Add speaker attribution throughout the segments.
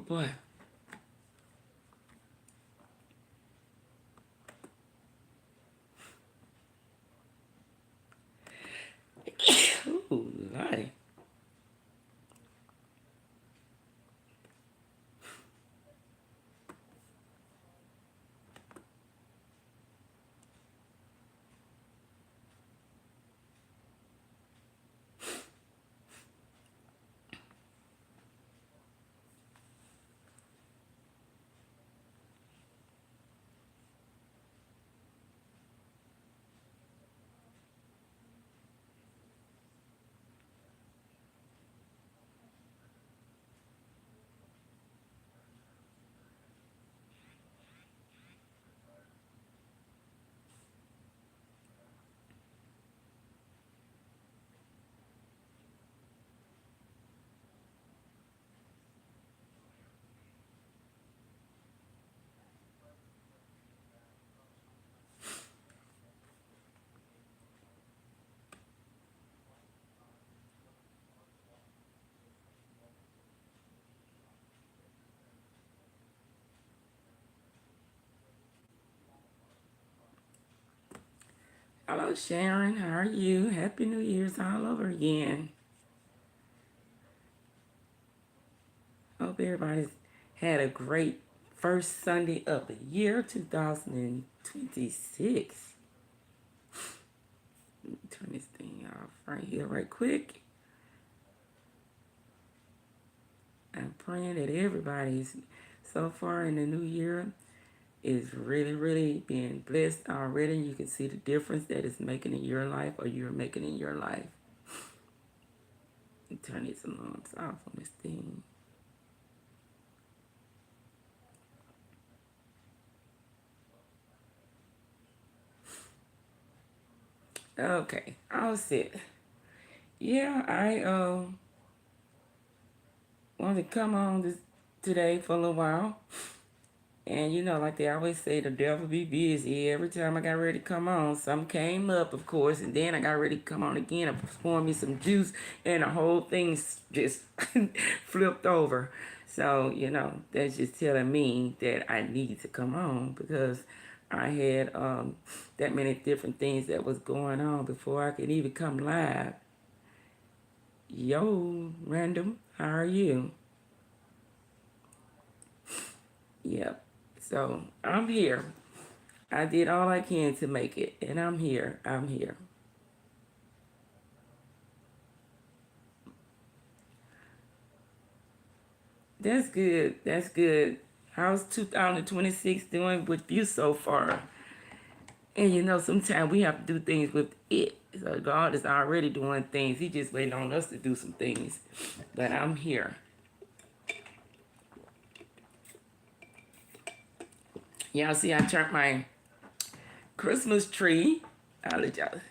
Speaker 1: boy. Ooh, Lordy. Hello, Sharon. How are you? Happy New Year's all over again. Hope everybody's had a great first Sunday of the year 2026. Let me turn this thing off right here, right quick. I'm praying that everybody's so far in the new year is really, really being blessed already. You can see the difference that it's making in your life or you're making in your life. Turn these alarms off on this thing. Okay, I'll sit. Yeah, I wanted to come on today for a little while. And you know, like they always say, the devil be busy. Every time I got ready to come on, some came up, of course, and then I got ready to come on again. I poured me some juice, and the whole thing just flipped over. So, you know, that's just telling me that I need to come on because I had that many different things that was going on before I could even come live. Yo, Random, how are you? Yep. So I'm here. I did all I can to make it, and I'm here. I'm here. That's good. That's good. How's 2026 doing with you so far? And you know, sometimes we have to do things with it. So God is already doing things. He just waiting on us to do some things. But I'm here. Y'all see, I turned my Christmas tree. I'll let y'all.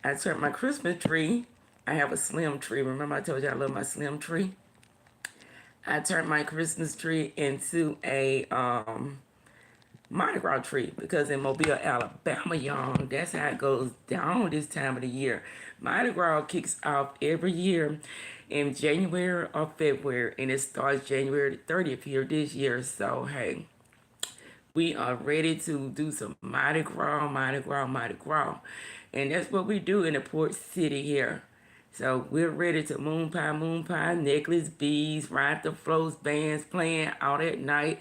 Speaker 1: I turned my Christmas tree. I have a slim tree. Remember I told you I love my slim tree? I turned my Christmas tree into a Mardi Gras tree because in Mobile, Alabama, y'all, that's how it goes down this time of the year. Mardi Gras kicks off every year in January or February, and it starts January the 30th here this year. So, hey, we are ready to do some Mardi Gras, Mardi Gras, Mardi Gras. And that's what we do in the port city here. So we're ready to moon pie, necklace, beads, ride the floats, bands playing out at night,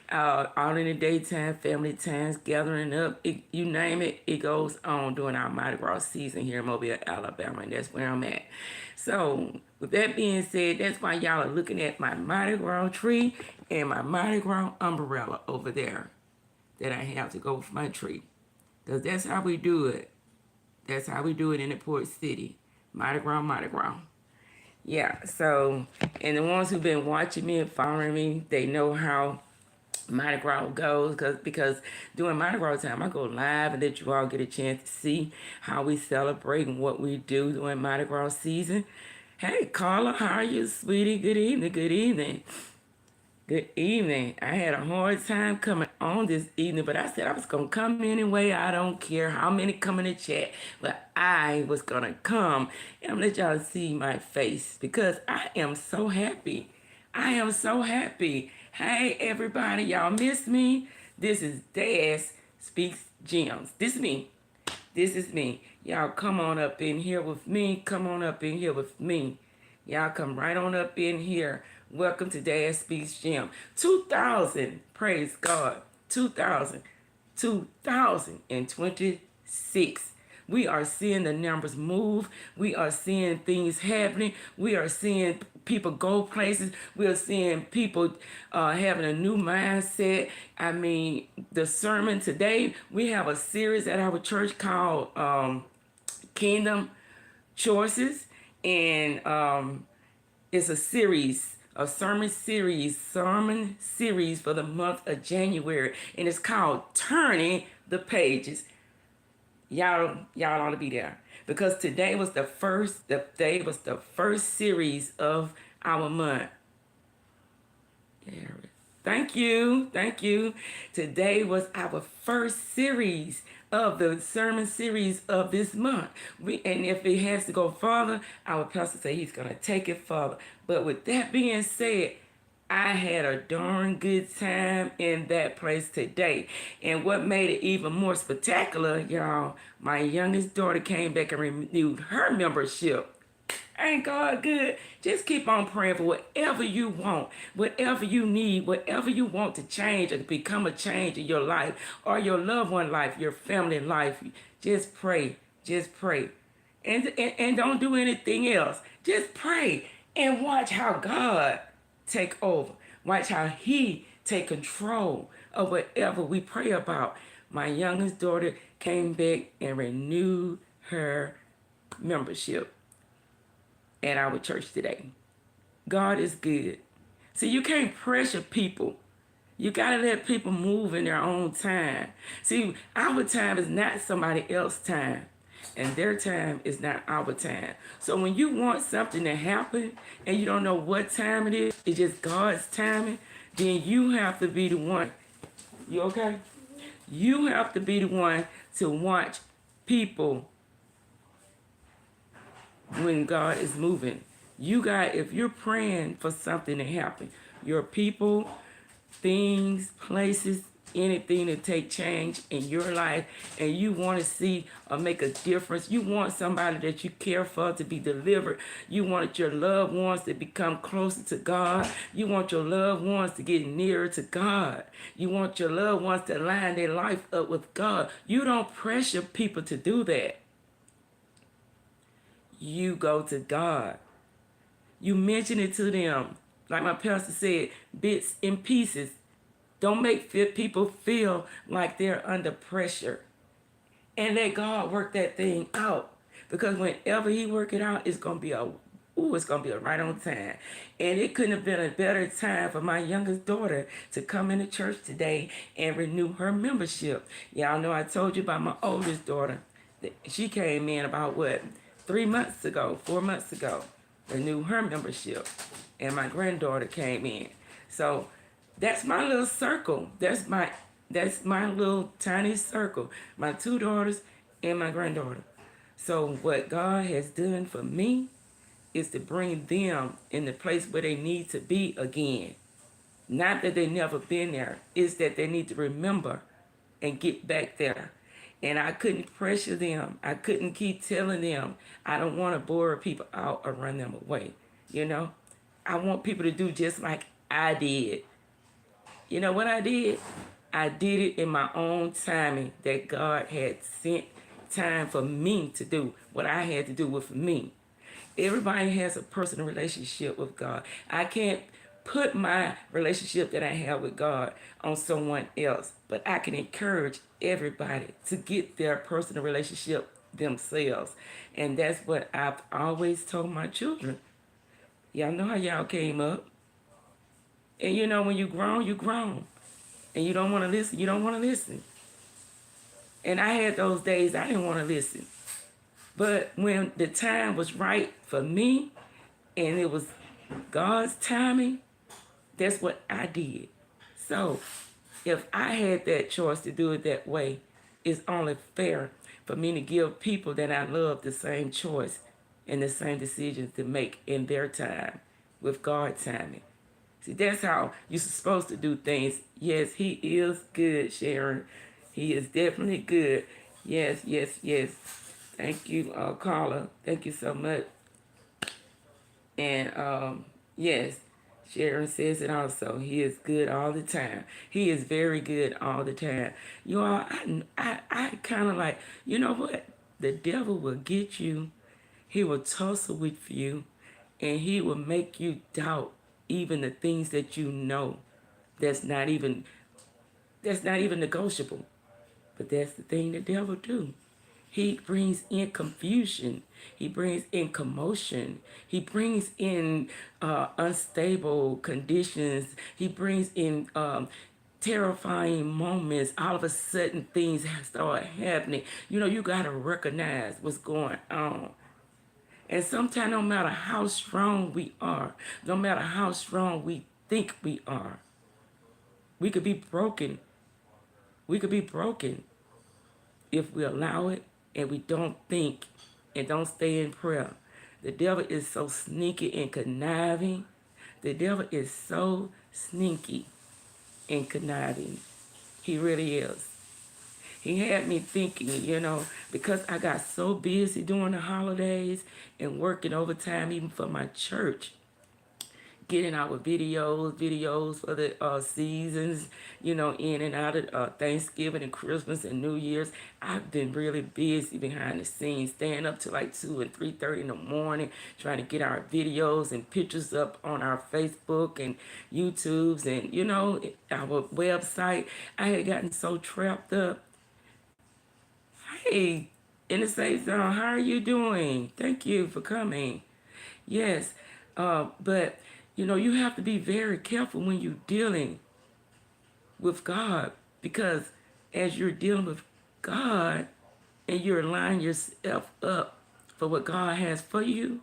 Speaker 1: out in the daytime, family times, gathering up, you name it, it goes on during our Mardi Gras season here in Mobile, Alabama, and that's where I'm at. So with that being said, that's why y'all are looking at my Mardi Gras tree and my Mardi Gras umbrella over there that I have to go with my tree. Because that's how we do it. That's how we do it in the port city. Mardi Gras, Mardi Gras. Yeah, so, and the ones who've been watching me and following me, they know how Mardi Gras goes because during Mardi Gras time, I go live and let you all get a chance to see how we celebrate and what we do during Mardi Gras season. Hey, Carla, how are you, sweetie? Good evening, good evening. Good evening. I had a hard time coming on this evening, but I said I was going to come anyway. I don't care how many come in the chat, but I was going to come. And I'm going to let y'all see my face because I am so happy. I am so happy. Hey everybody, y'all miss me? This is Dazz Speaks Gems. This is me. This is me. Y'all come on up in here with me. Come on up in here with me. Y'all come right on up in here. Welcome to Dazz Speaks Gem. 2000. Praise God. 2000. 2026. We are seeing the numbers move. We are seeing things happening. We are seeing people go places. We are seeing people having a new mindset. I mean, the sermon today, we have a series at our church called Kingdom Choices. And it's a series, a sermon series for the month of January. And it's called Turning the Pages. Y'all ought to be there because today was the first series of our month. Thank you. Today was our first series of the sermon series of this month. And if it has to go further, our pastor say he's gonna take it further. But with that being said, I had a darn good time in that place today. And what made it even more spectacular, y'all, my youngest daughter came back and renewed her membership. Ain't God good? Just keep on praying for whatever you want, whatever you need, whatever you want to change or to become a change in your life or your loved one life, your family life. Just pray. Just pray. And don't do anything else. Just pray and watch how God take over. Watch how he take control of whatever we pray about. My youngest daughter came back and renewed her membership at our church today. God is good. See, you can't pressure people. You got to let people move in their own time. See, our time is not somebody else's time. And their time is not our time. So when you want something to happen and you don't know what time it is, it's just God's timing, then you have to be the one. You okay? You have to be the one to watch people when God is moving. If you're praying for something to happen, your people, things, places, anything to take change in your life, and you want to see or make a difference, you want somebody that you care for to be delivered, you want your loved ones to become closer to God, you want your loved ones to get nearer to God, you want your loved ones to line their life up with God. You don't pressure people to do that. You go to God. You mention it to them. Like my pastor said, bits and pieces. Don't make people feel like they're under pressure. And let God work that thing out. Because whenever he work it out, it's going to be a right on time. And it couldn't have been a better time for my youngest daughter to come into church today and renew her membership. Y'all know I told you about my oldest daughter. She came in about 4 months ago, renew her membership. And my granddaughter came in. So that's my little circle. That's my little tiny circle. My 2 daughters and my granddaughter. So what God has done for me is to bring them in the place where they need to be again. Not that they never been there. It's that they need to remember and get back there. And I couldn't pressure them. I couldn't keep telling them. I don't want to bore people out or run them away. You know? I want people to do just like I did. You know what I did? I did it in my own timing that God had sent time for me to do what I had to do with me. Everybody has a personal relationship with God. I can't put my relationship that I have with God on someone else, but I can encourage everybody to get their personal relationship themselves. And that's what I've always told my children. Y'all know how y'all came up. And you know, when you grown, you grown. And you don't want to listen, you don't want to listen. And I had those days I didn't want to listen. But when the time was right for me, and it was God's timing, that's what I did. So if I had that choice to do it that way, it's only fair for me to give people that I love the same choice and the same decisions to make in their time with God's timing. See, that's how you're supposed to do things. Yes, he is good, Sharon. He is definitely good. Yes, yes, yes. Thank you, Carla. Thank you so much. And yes, Sharon says it also. He is good all the time. He is very good all the time. You all, I kind of like, you know what? The devil will get you. He will tussle with you, and he will make you doubt even the things that you know. That's not even negotiable. But that's the thing the devil do. He brings in confusion. He brings in commotion. He brings in unstable conditions. He brings in terrifying moments. All of a sudden, things start happening. You know, you got to recognize what's going on. And sometimes, no matter how strong we are, no matter how strong we think we are, we could be broken. We could be broken if we allow it and we don't think and don't stay in prayer. The devil is so sneaky and conniving. The devil is so sneaky and conniving. He really is. He had me thinking, you know, because I got so busy during the holidays and working overtime even for my church, getting our videos for the seasons, you know, in and out of Thanksgiving and Christmas and New Year's. I've been really busy behind the scenes, staying up to like 2 and 3:30 in the morning, trying to get our videos and pictures up on our Facebook and YouTubes and, you know, our website. I had gotten so trapped up. Hey, in the safe zone, how are you doing? Thank you for coming. Yes, but you know, you have to be very careful when you're dealing with God, because as you're dealing with God and you're lining yourself up for what God has for you,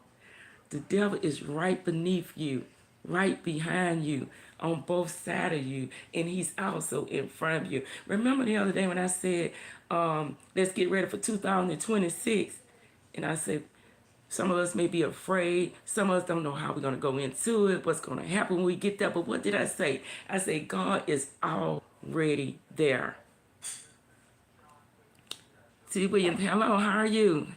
Speaker 1: the devil is right beneath you, right behind you, on both sides of you, and he's also in front of you. Remember the other day when I said, let's get ready for 2026, and I said, some of us may be afraid. Some of us don't know how we're going to go into it, what's going to happen when we get there. But what did I say? I said, God is already there. T. Williams, hello, how are you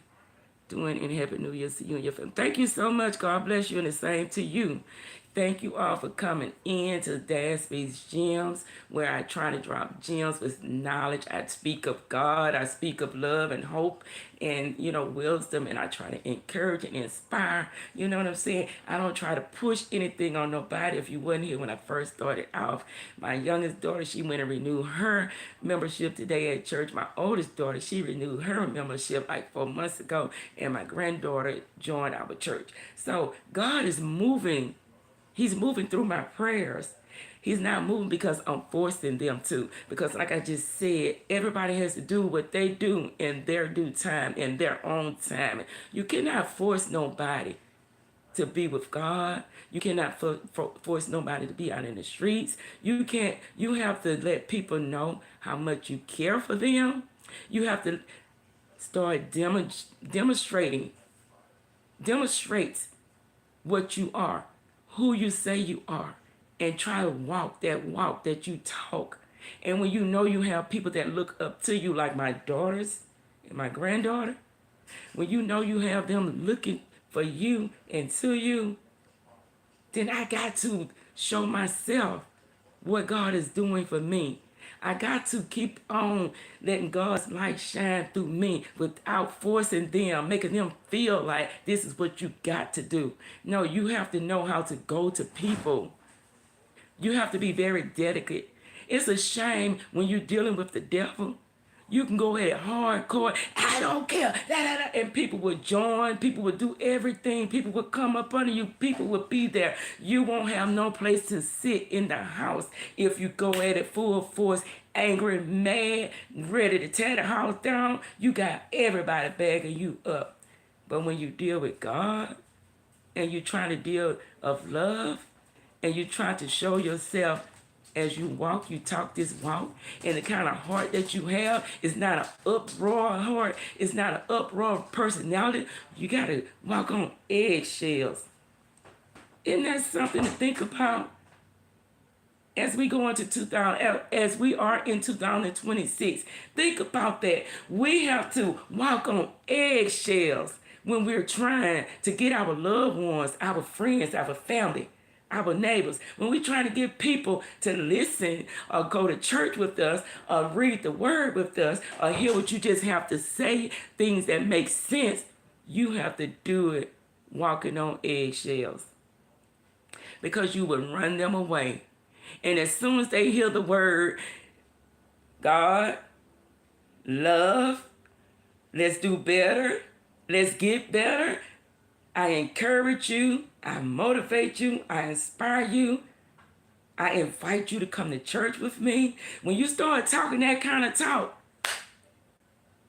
Speaker 1: doing? And Happy New Year to you and your family. Thank you so much. God bless you, and the same to you. Thank you all for coming in to Dazz, Speez, Gemz, where I try to drop gems with knowledge. I speak of God, I speak of love and hope and, you know, wisdom, and I try to encourage and inspire. You know what I'm saying? I don't try to push anything on nobody. If you wasn't here when I first started off, my youngest daughter, she went and renewed her membership today at church. My oldest daughter, she renewed her membership like 4 months ago, and my granddaughter joined our church. So God is moving. He's moving through my prayers. He's not moving because I'm forcing them to. Because like I just said, everybody has to do what they do in their due time, in their own time. You cannot force nobody to be with God. You cannot force nobody to be out in the streets. You can't. You have to let people know how much you care for them. You have to start demonstrate what you are, who you say you are, and try to walk that you talk. And when you know you have people that look up to you, like my daughters and my granddaughter, when you know you have them looking for you and to you, then I got to show myself what God is doing for me. I got to keep on letting God's light shine through me without forcing them, making them feel like this is what you got to do. No, you have to know how to go to people. You have to be very dedicated. It's a shame when you're dealing with the devil. You can go ahead hardcore, I don't care, and people will join, people will do everything, people will come up under you, people will be there. You won't have no place to sit in the house if you go at it full force, angry, mad, ready to tear the house down. You got everybody bagging you up. But when you deal with God, and you're trying to deal of love, and you're trying to show yourself as you walk, you talk this walk, and the kind of heart that you have is not an uproar heart. It's not an uproar personality. You got to walk on eggshells. Isn't that something to think about? as we go into 2000, as we are in 2026. Think about that. We have to walk on eggshells when we're trying to get our loved ones, our friends, our family, our neighbors, when we're trying to get people to listen or go to church with us or read the word with us or hear what you just have to say, things that make sense, you have to do it walking on eggshells because you would run them away. And as soon as they hear the word God, love, let's do better, let's get better, I encourage you, I motivate you, I inspire you, I invite you to come to church with me. When you start talking that kind of talk,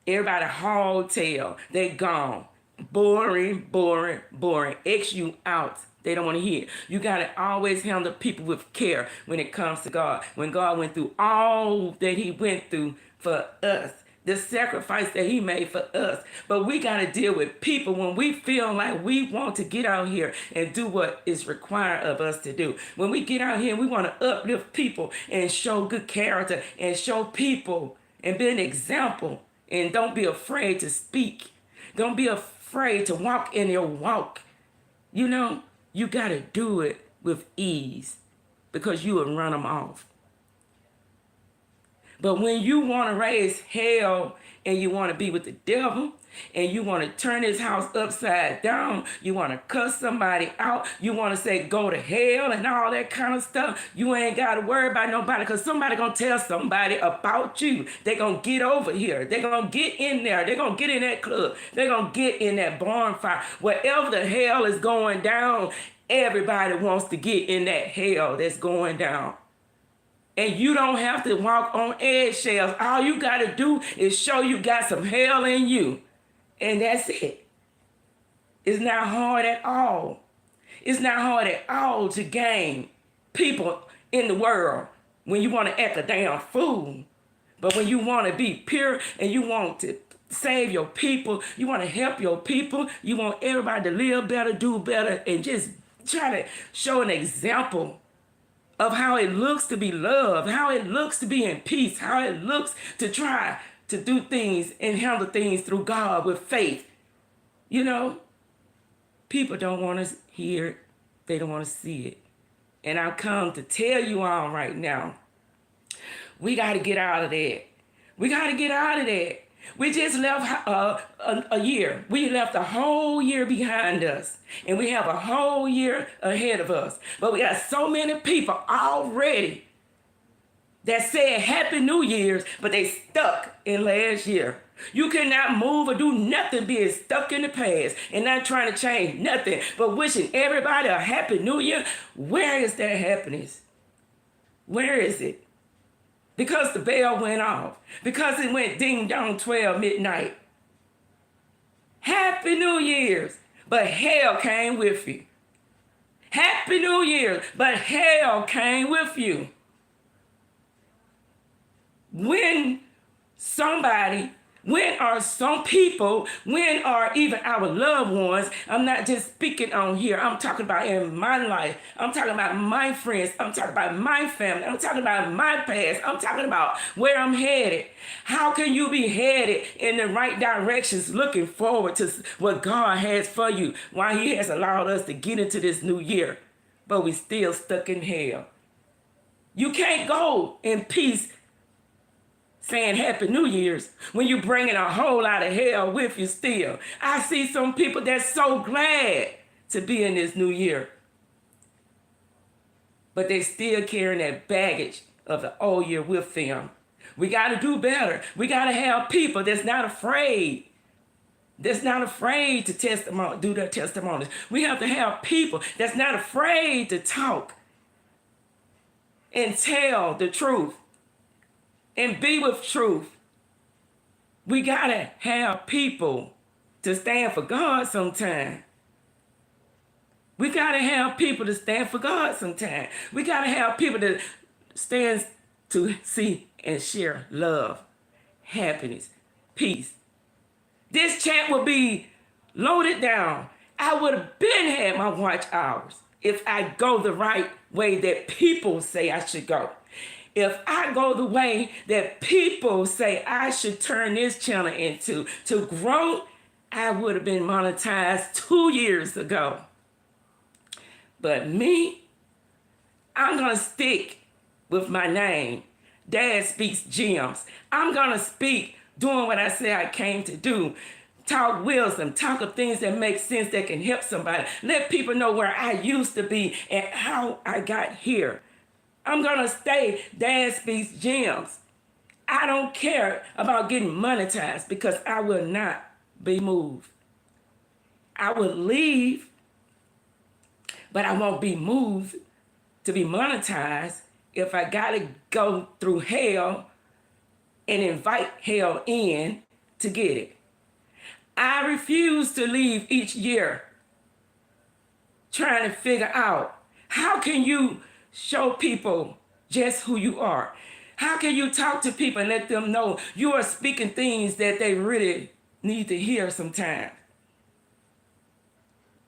Speaker 1: everybody haul tail, they gone. Boring, boring, boring. X you out. They don't want to hear. You got to always handle people with care when it comes to God. When God went through all that he went through for us, the sacrifice that he made for us. But we got to deal with people when we feel like we want to get out here and do what is required of us to do. When we get out here and we want to uplift people and show good character and show people and be an example, and don't be afraid to speak. Don't be afraid to walk in your walk. You know, you got to do it with ease because you will run them off. But when you want to raise hell and you want to be with the devil and you want to turn his house upside down, you want to cuss somebody out, you want to say go to hell and all that kind of stuff, you ain't got to worry about nobody because somebody going to tell somebody about you. They're going to get over here. They're going to get in there. They're going to get in that club. They're going to get in that bonfire. Whatever the hell is going down, everybody wants to get in that hell that's going down. And you don't have to walk on eggshells. All you got to do is show you got some hell in you. And that's it. It's not hard at all. It's not hard at all to gain people in the world when you want to act a damn fool. But when you want to be pure and you want to save your people, you want to help your people, you want everybody to live better, do better, and just try to show an example of how it looks to be loved, how it looks to be in peace, how it looks to try to do things and handle things through God with faith. You know, people don't want to hear it. They don't want to see it. And I come to tell you all right now, we got to get out of that. We got to get out of that. We just left a year. We left a whole year behind us. And we have a whole year ahead of us. But we got so many people already that said Happy New Year's, but they stuck in last year. You cannot move or do nothing being stuck in the past and not trying to change nothing, but wishing everybody a Happy New Year. Where is that happiness? Where is it? Because the bell went off. Because it went ding dong 12 midnight. Happy New Year's, but hell came with you. Happy New Year's, but hell came with you. When are some people, when are even our loved ones, I'm not just speaking on here, I'm talking about in my life, I'm talking about my friends, I'm talking about my family, I'm talking about my past, I'm talking about where I'm headed. How can you be headed in the right directions, looking forward to what God has for you, while he has allowed us to get into this new year, but we still stuck in hell? You can't go in peace saying Happy New Year's when you're bringing a whole lot of hell with you still. I see some people that's so glad to be in this new year, but they still carrying that baggage of the old year with them. We got to do better. We got to have people that's not afraid. That's not afraid to do their testimonies. We have to have people that's not afraid to talk and tell the truth and be with truth. We gotta have people to stand for God sometime. We gotta have people to stand for God sometime. We gotta have people that stand to see and share love, happiness, peace. This chat will be loaded down. I would have been had my watch hours. if I go the right way that people say I should go. If I go the way that people say I should turn this channel into to grow, I would have been monetized 2 years ago. But me, I'm going to stick with my name, Dad Speaks Gemz. I'm going to speak doing what I say I came to do. Talk wisdom, talk of things that make sense that can help somebody. Let people know where I used to be and how I got here. I'm going to stay Dad Speaks Gemz. I don't care about getting monetized because I will not be moved. I will leave, but I won't be moved to be monetized if I got to go through hell and invite hell in to get it. I refuse to leave each year trying to figure out how can you show people just who you are. How can you talk to people and let them know you are speaking things that they really need to hear sometimes?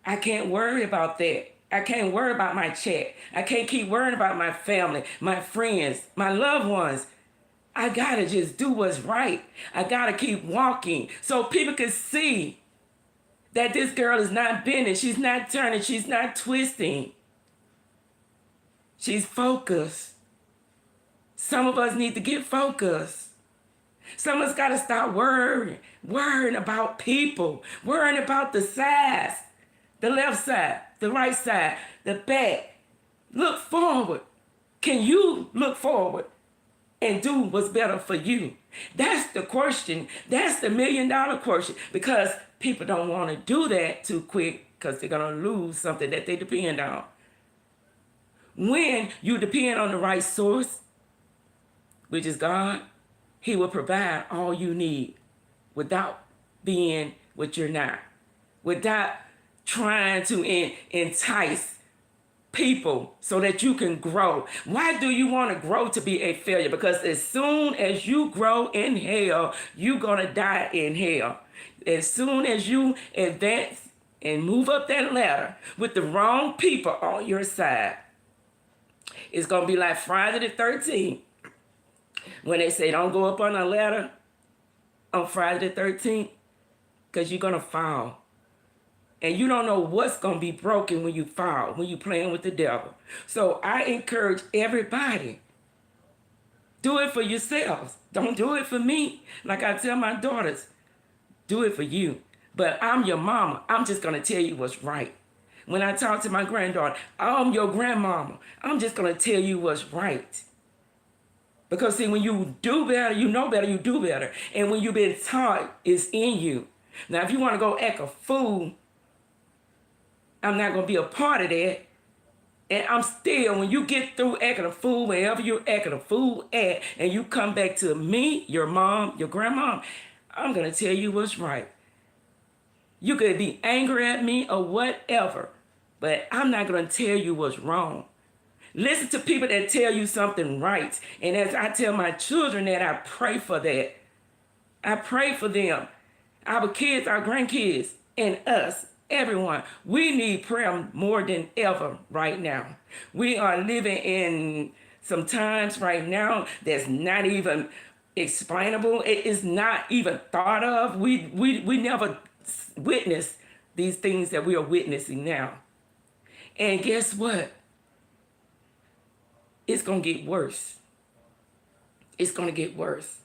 Speaker 1: I can't worry about that. I can't worry about my check. I can't keep worrying about my family, my friends, my loved ones. I gotta just do what's right. I gotta keep walking so people can see that this girl is not bending, she's not turning, she's not twisting. She's focused. Some of us need to get focused. Some of us gotta stop worrying about people, worrying about the sides, the left side, the right side, the back. Look forward. Can you look forward and do what's better for you? That's the question. That's the $1 million question, because people don't want to do that too quick because they're going to lose something that they depend on. When you depend on the right source, which is God, he will provide all you need without being what you're not, without trying to entice people so that you can grow. Why do you want to grow to be a failure? Because as soon as you grow in hell, you're going to die in hell. As soon as you advance and move up that ladder with the wrong people on your side, it's going to be like Friday the 13th when they say don't go up on a ladder on Friday the 13th because you're going to fall. And you don't know what's going to be broken when you fall, when you're playing with the devil. So I encourage everybody, do it for yourselves. Don't do it for me. Like I tell my daughters, do it for you. But I'm your mama. I'm just going to tell you what's right. When I talk to my granddaughter, I'm your grandmama. I'm just going to tell you what's right. Because see, when you do better, you know better, you do better. And when you've been taught, it's in you. Now, if you want to go act a fool, I'm not going to be a part of that. And I'm still, when you get through acting a fool, wherever you're acting a fool at, and you come back to me, your mom, your grandma, I'm going to tell you what's right. You could be angry at me or whatever, but I'm not going to tell you what's wrong. Listen to people that tell you something right. And as I tell my children that, I pray for that. I pray for them. Our kids, our grandkids, and us. Everyone, we need prayer more than ever right now. We are living in some times right now that's not even explainable. It is not even thought of. We never witnessed these things that we are witnessing now. And guess what? It's going to get worse. It's going to get worse.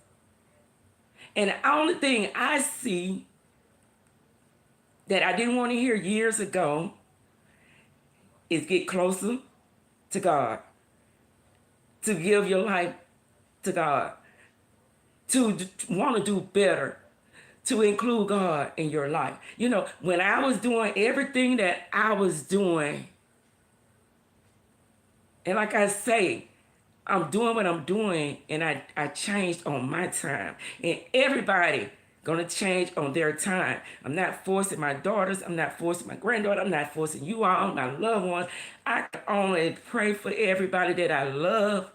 Speaker 1: And the only thing I see that I didn't want to hear years ago is get closer to God, to give your life to God, to want to do better, to include God in your life. You know, when I was doing everything that I was doing, and like I say, I'm doing what I'm doing, and I changed on my time. And everybody going to change on their time. I'm not forcing my daughters. I'm not forcing my granddaughter. I'm not forcing you all, my loved ones. I can only pray for everybody that I love.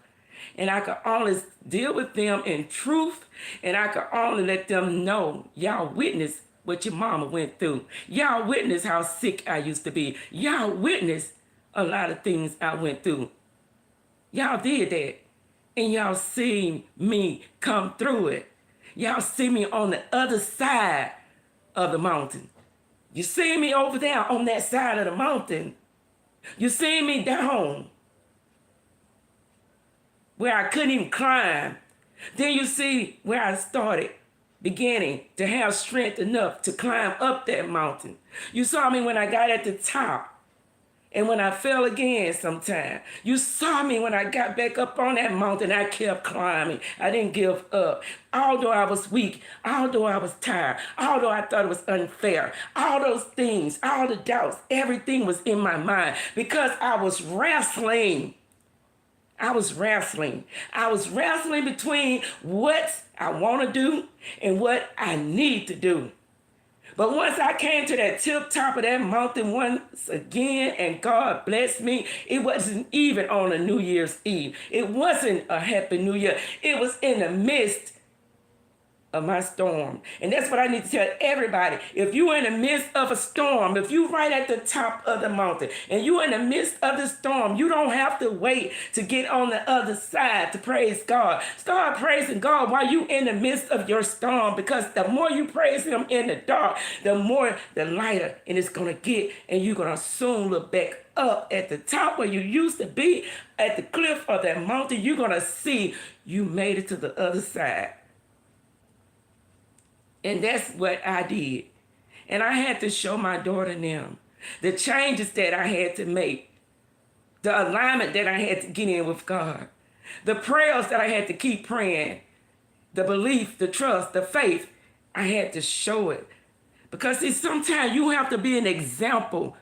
Speaker 1: And I can only deal with them in truth. And I can only let them know, y'all witness what your mama went through. Y'all witness how sick I used to be. Y'all witness a lot of things I went through. Y'all did that. And y'all seen me come through it. Y'all see me on the other side of the mountain. You see me over there on that side of the mountain. You see me down where I couldn't even climb. Then you see where I started, beginning to have strength enough to climb up that mountain. You saw me when I got at the top and when I fell again sometime. You saw me when I got back up on that mountain. I kept climbing. I didn't give up. Although I was weak, although I was tired, although I thought it was unfair, all those things, all the doubts, everything was in my mind because I was wrestling. I was wrestling between what I want to do and what I need to do. But once I came to that tip top of that mountain once again, and God blessed me, it wasn't even on a New Year's Eve. It wasn't a Happy New Year. It was in the midst of my storm. And that's what I need to tell everybody. If you're in the midst of a storm, if you're right at the top of the mountain and you're in the midst of the storm, you don't have to wait to get on the other side to praise God. Start praising God while you're in the midst of your storm, because the more you praise him in the dark, the more the lighter and it's going to get, and you're going to soon look back up at the top where you used to be at the cliff of that mountain. You're going to see you made it to the other side. And that's what I did. And I had to show my daughter and them the changes that I had to make, the alignment that I had to get in with God, the prayers that I had to keep praying, the belief, the trust, the faith. I had to show it. Because see, sometimes you have to be an example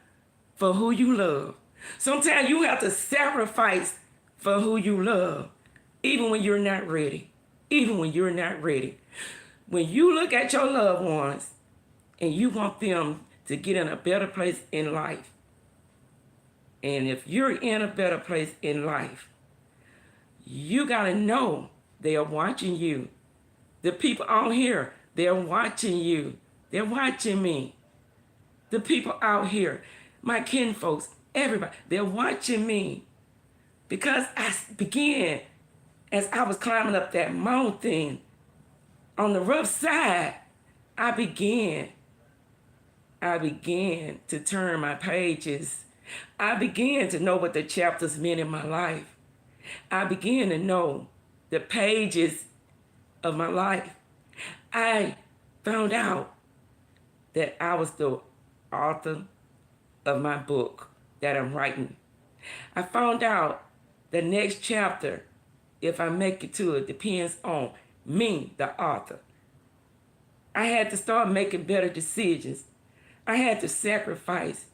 Speaker 1: for who you love. Sometimes you have to sacrifice for who you love, even when you're not ready. Even when you're not ready. When you look at your loved ones and you want them to get in a better place in life, and if you're in a better place in life, you got to know they are watching you. The people out here, they're watching you. They're watching me. The people out here, my kin folks, everybody, they're watching me. Because I began, as I was climbing up that mountain, on the rough side, I began to turn my pages. I began to know what the chapters meant in my life. I began to know the pages of my life. I found out that I was the author of my book that I'm writing. I found out the next chapter, if I make it to it, depends on me, the author. I had to start making better decisions. I had to sacrifice.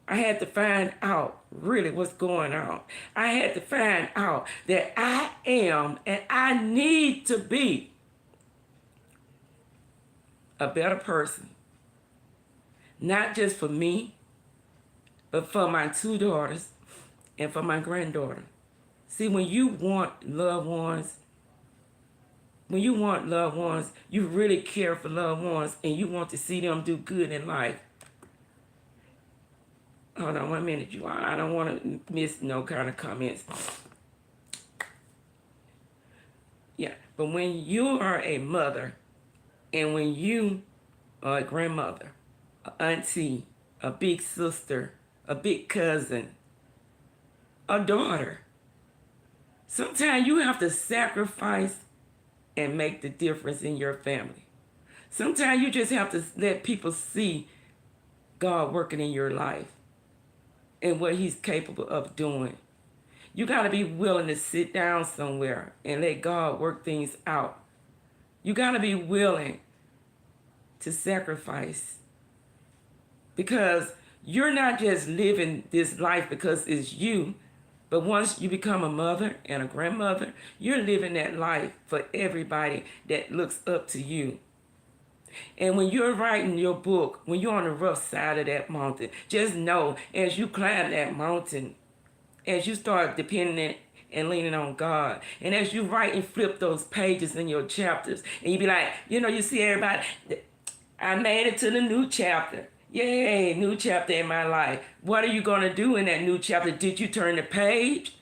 Speaker 1: I had to find out really what's going on. I had to find out that I am and I need to be a better person. Not just for me, but for my 2 daughters and for my granddaughter. See, when you want loved ones, you really care for loved ones, and you want to see them do good in life. Hold on 1 minute, you all. I don't want to miss no kind of comments. Yeah, but when you are a mother, and when you are a grandmother, an auntie, a big sister, a big cousin, a daughter, sometimes you have to sacrifice and make the difference in your family. Sometimes you just have to let people see God working in your life and what he's capable of doing. You got to be willing to sit down somewhere and let God work things out. You got to be willing to sacrifice, because you're not just living this life because it's you. But once you become a mother and a grandmother, you're living that life for everybody that looks up to you. And when you're writing your book, when you're on the rough side of that mountain, just know as you climb that mountain, as you start depending and leaning on God, and as you write and flip those pages in your chapters, and you be like, you see everybody, I made it to the new chapter. Yay, new chapter in my life. What are you going to do in that new chapter? Did you turn the page?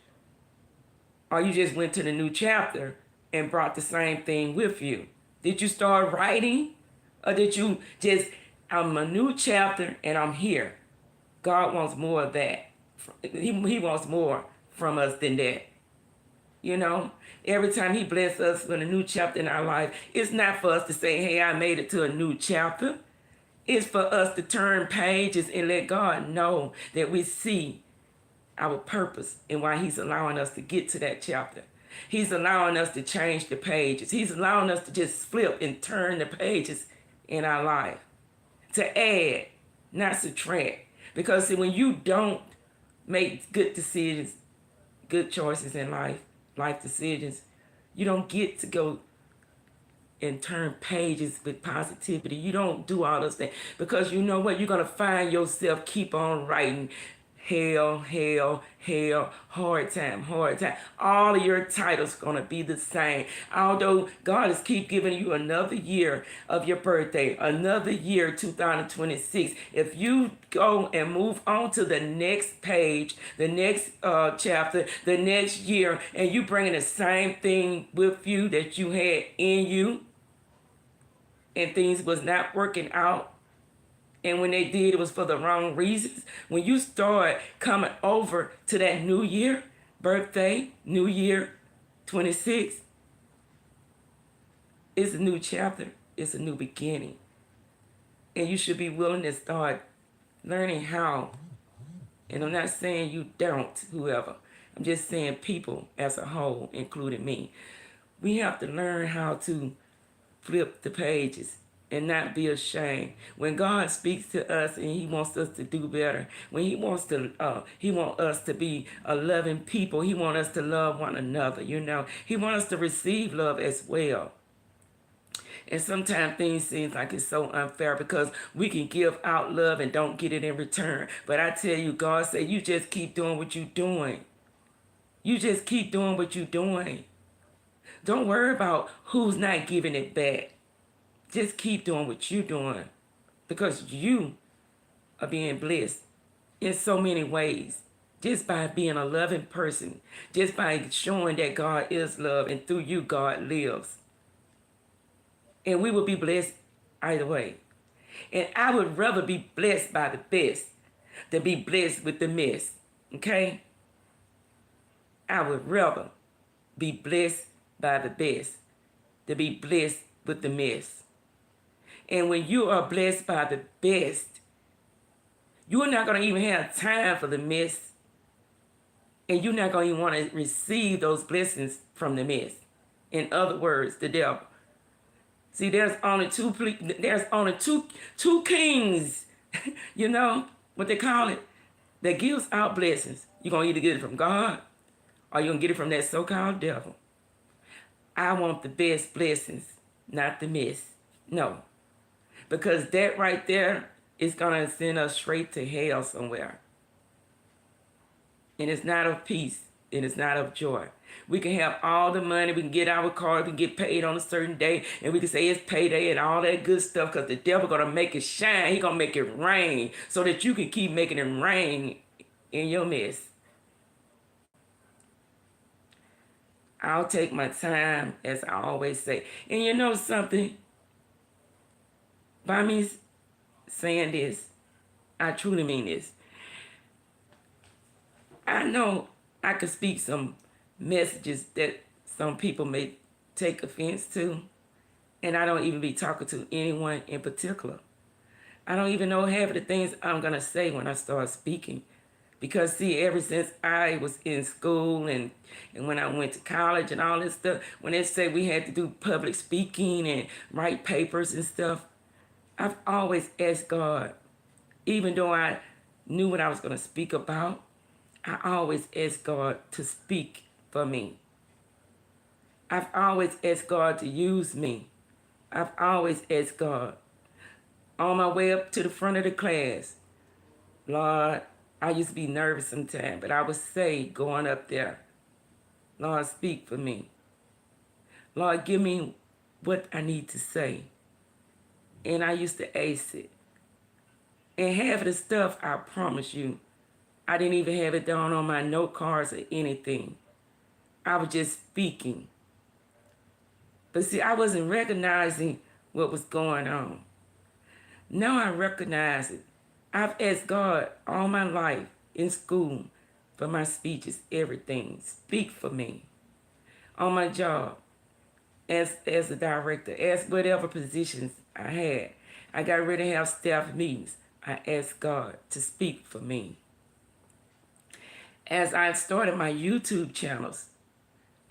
Speaker 1: Or you just went to the new chapter and brought the same thing with you? Did you start writing? Or did you just, I'm a new chapter and I'm here? God wants more of that. He wants more from us than that. You know, every time he blesses us with a new chapter in our life, it's not for us to say, hey, I made it to a new chapter. It's for us to turn pages and let God know that we see our purpose and why he's allowing us to get to that chapter. He's allowing us to change the pages. He's allowing us to just flip and turn the pages in our life. To add, not subtract. Because see, when you don't make good decisions, good choices in life decisions, you don't get to go and turn pages with positivity. You don't do all those things. Because you know what? You're going to find yourself keep on writing hell, hell, hell, hard time, hard time. All of your titles going to be the same. Although God is keep giving you another year of your birthday, another year, 2026. If you go and move on to the next page, the next chapter, the next year, and you bringing the same thing with you that you had in you, and things was not working out, and when they did, it was for the wrong reasons. When you start coming over to that new year, birthday, new year, 26, it's a new chapter. It's a new beginning. And you should be willing to start learning how. And I'm not saying you don't, whoever. I'm just saying people as a whole, including me. We have to learn how to flip the pages and not be ashamed. When God speaks to us and he wants us to do better, when he wants us to be a loving people, he wants us to love one another, you know. He wants us to receive love as well. And sometimes things seem like it's so unfair because we can give out love and don't get it in return. But I tell you, God said, you just keep doing what you're doing. You just keep doing what you're doing. Don't worry about who's not giving it back. Just keep doing what you're doing because you are being blessed in so many ways. Just by being a loving person, just by showing that God is love and through you God lives. And we will be blessed either way. And I would rather be blessed by the best than be blessed with the mess. Okay? I would rather be blessed by the best than be blessed with the mess. And when you are blessed by the best, you're not going to even have time for the mess. And you're not going to even want to receive those blessings from the mess. In other words, the devil. See, there's only two kings, you know, what they call it, that gives out blessings. You're going to either get it from God or you're going to get it from that so-called devil. I want the best blessings, not the mess. No. Because that right there is going to send us straight to hell somewhere. And it's not of peace. And it's not of joy. We can have all the money. We can get our car. We can get paid on a certain day. And we can say it's payday and all that good stuff. Because the devil going to make it shine. He going to make it rain. So that you can keep making it rain in your mess. I'll take my time, as I always say. And you know something? By me saying this, I truly mean this. I know I could speak some messages that some people may take offense to, and I don't even be talking to anyone in particular. I don't even know half of the things I'm going to say when I start speaking. Because, see, ever since I was in school and when I went to college and all this stuff, when they said we had to do public speaking and write papers and stuff, I've always asked God, even though I knew what I was going to speak about, I always asked God to speak for me. I've always asked God to use me. I've always asked God. On my way up to the front of the class, Lord, I used to be nervous sometimes, but I would say going up there, Lord, speak for me. Lord, give me what I need to say. And I used to ace it. And half of the stuff, I promise you, I didn't even have it down on my note cards or anything. I was just speaking. But see, I wasn't recognizing what was going on. Now I recognize it. I've asked God all my life in school for my speeches, everything. Speak for me. On my job, as a director, as whatever positions I had. I got ready to have staff meetings. I asked God to speak for me. As I started my YouTube channels,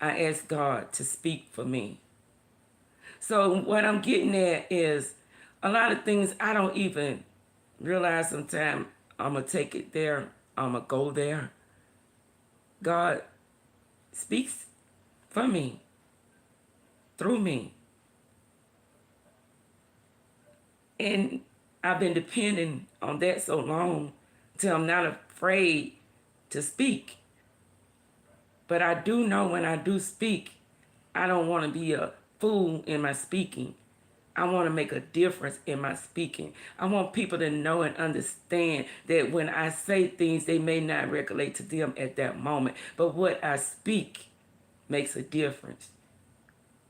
Speaker 1: I asked God to speak for me. So what I'm getting at is a lot of things I don't even realize sometimes I'm going to take it there. I'm going to go there. God speaks for me, through me. And I've been depending on that so long till I'm not afraid to speak. But I do know when I do speak, I don't want to be a fool in my speaking. I want to make a difference in my speaking. I want people to know and understand that when I say things, they may not recollect to them at that moment. But what I speak makes a difference.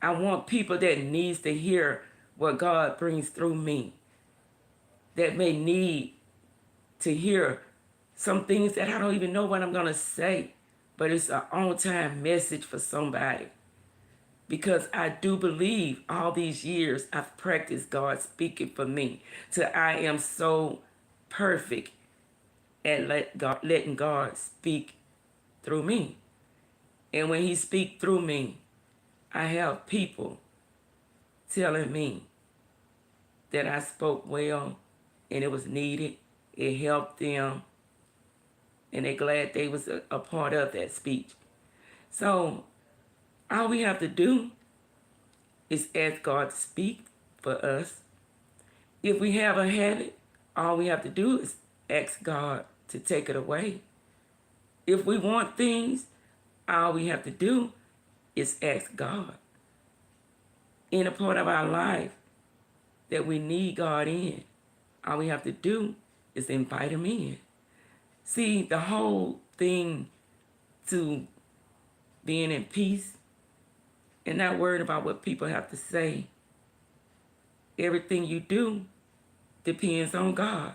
Speaker 1: I want people that needs to hear what God brings through me, that may need to hear some things that I don't even know what I'm going to say, but it's an on-time message for somebody. Because I do believe all these years I've practiced God speaking for me till I am so perfect at letting God speak through me. And when he speaks through me, I have people telling me that I spoke well and it was needed. It helped them. And they're glad they was a part of that speech. So all we have to do is ask God to speak for us. If we have a habit, all we have to do is ask God to take it away. If we want things, all we have to do is ask God. In a part of our life that we need God in, all we have to do is invite him in. See, the whole thing to being in peace and not worried about what people have to say, everything you do depends on God.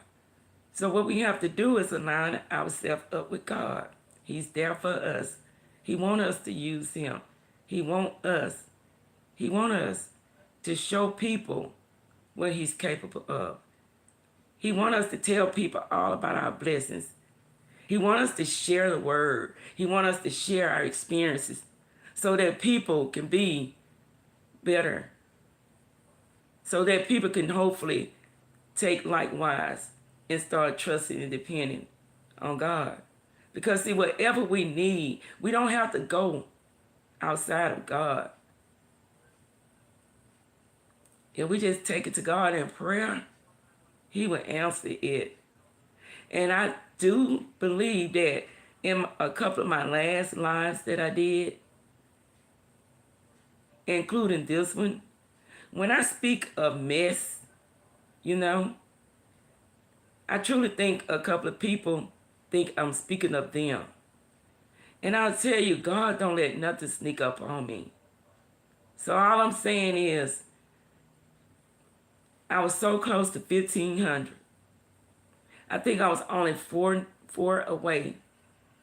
Speaker 1: So what we have to do is align ourselves up with God. He's there for us. He wants us to use him. He wants us to show people what he's capable of. He wants us to tell people all about our blessings. He wants us to share the word. He wants us to share our experiences so that people can be better. So that people can hopefully take likewise and start trusting and depending on God. Because see, whatever we need, we don't have to go outside of God. If we just take it to God in prayer, he will answer it. And I do believe that in a couple of my last lives that I did, including this one, when I speak of mess, I truly think a couple of people think I'm speaking of them. And I'll tell you, God don't let nothing sneak up on me. So all I'm saying is, I was so close to 1,500. I think I was only four away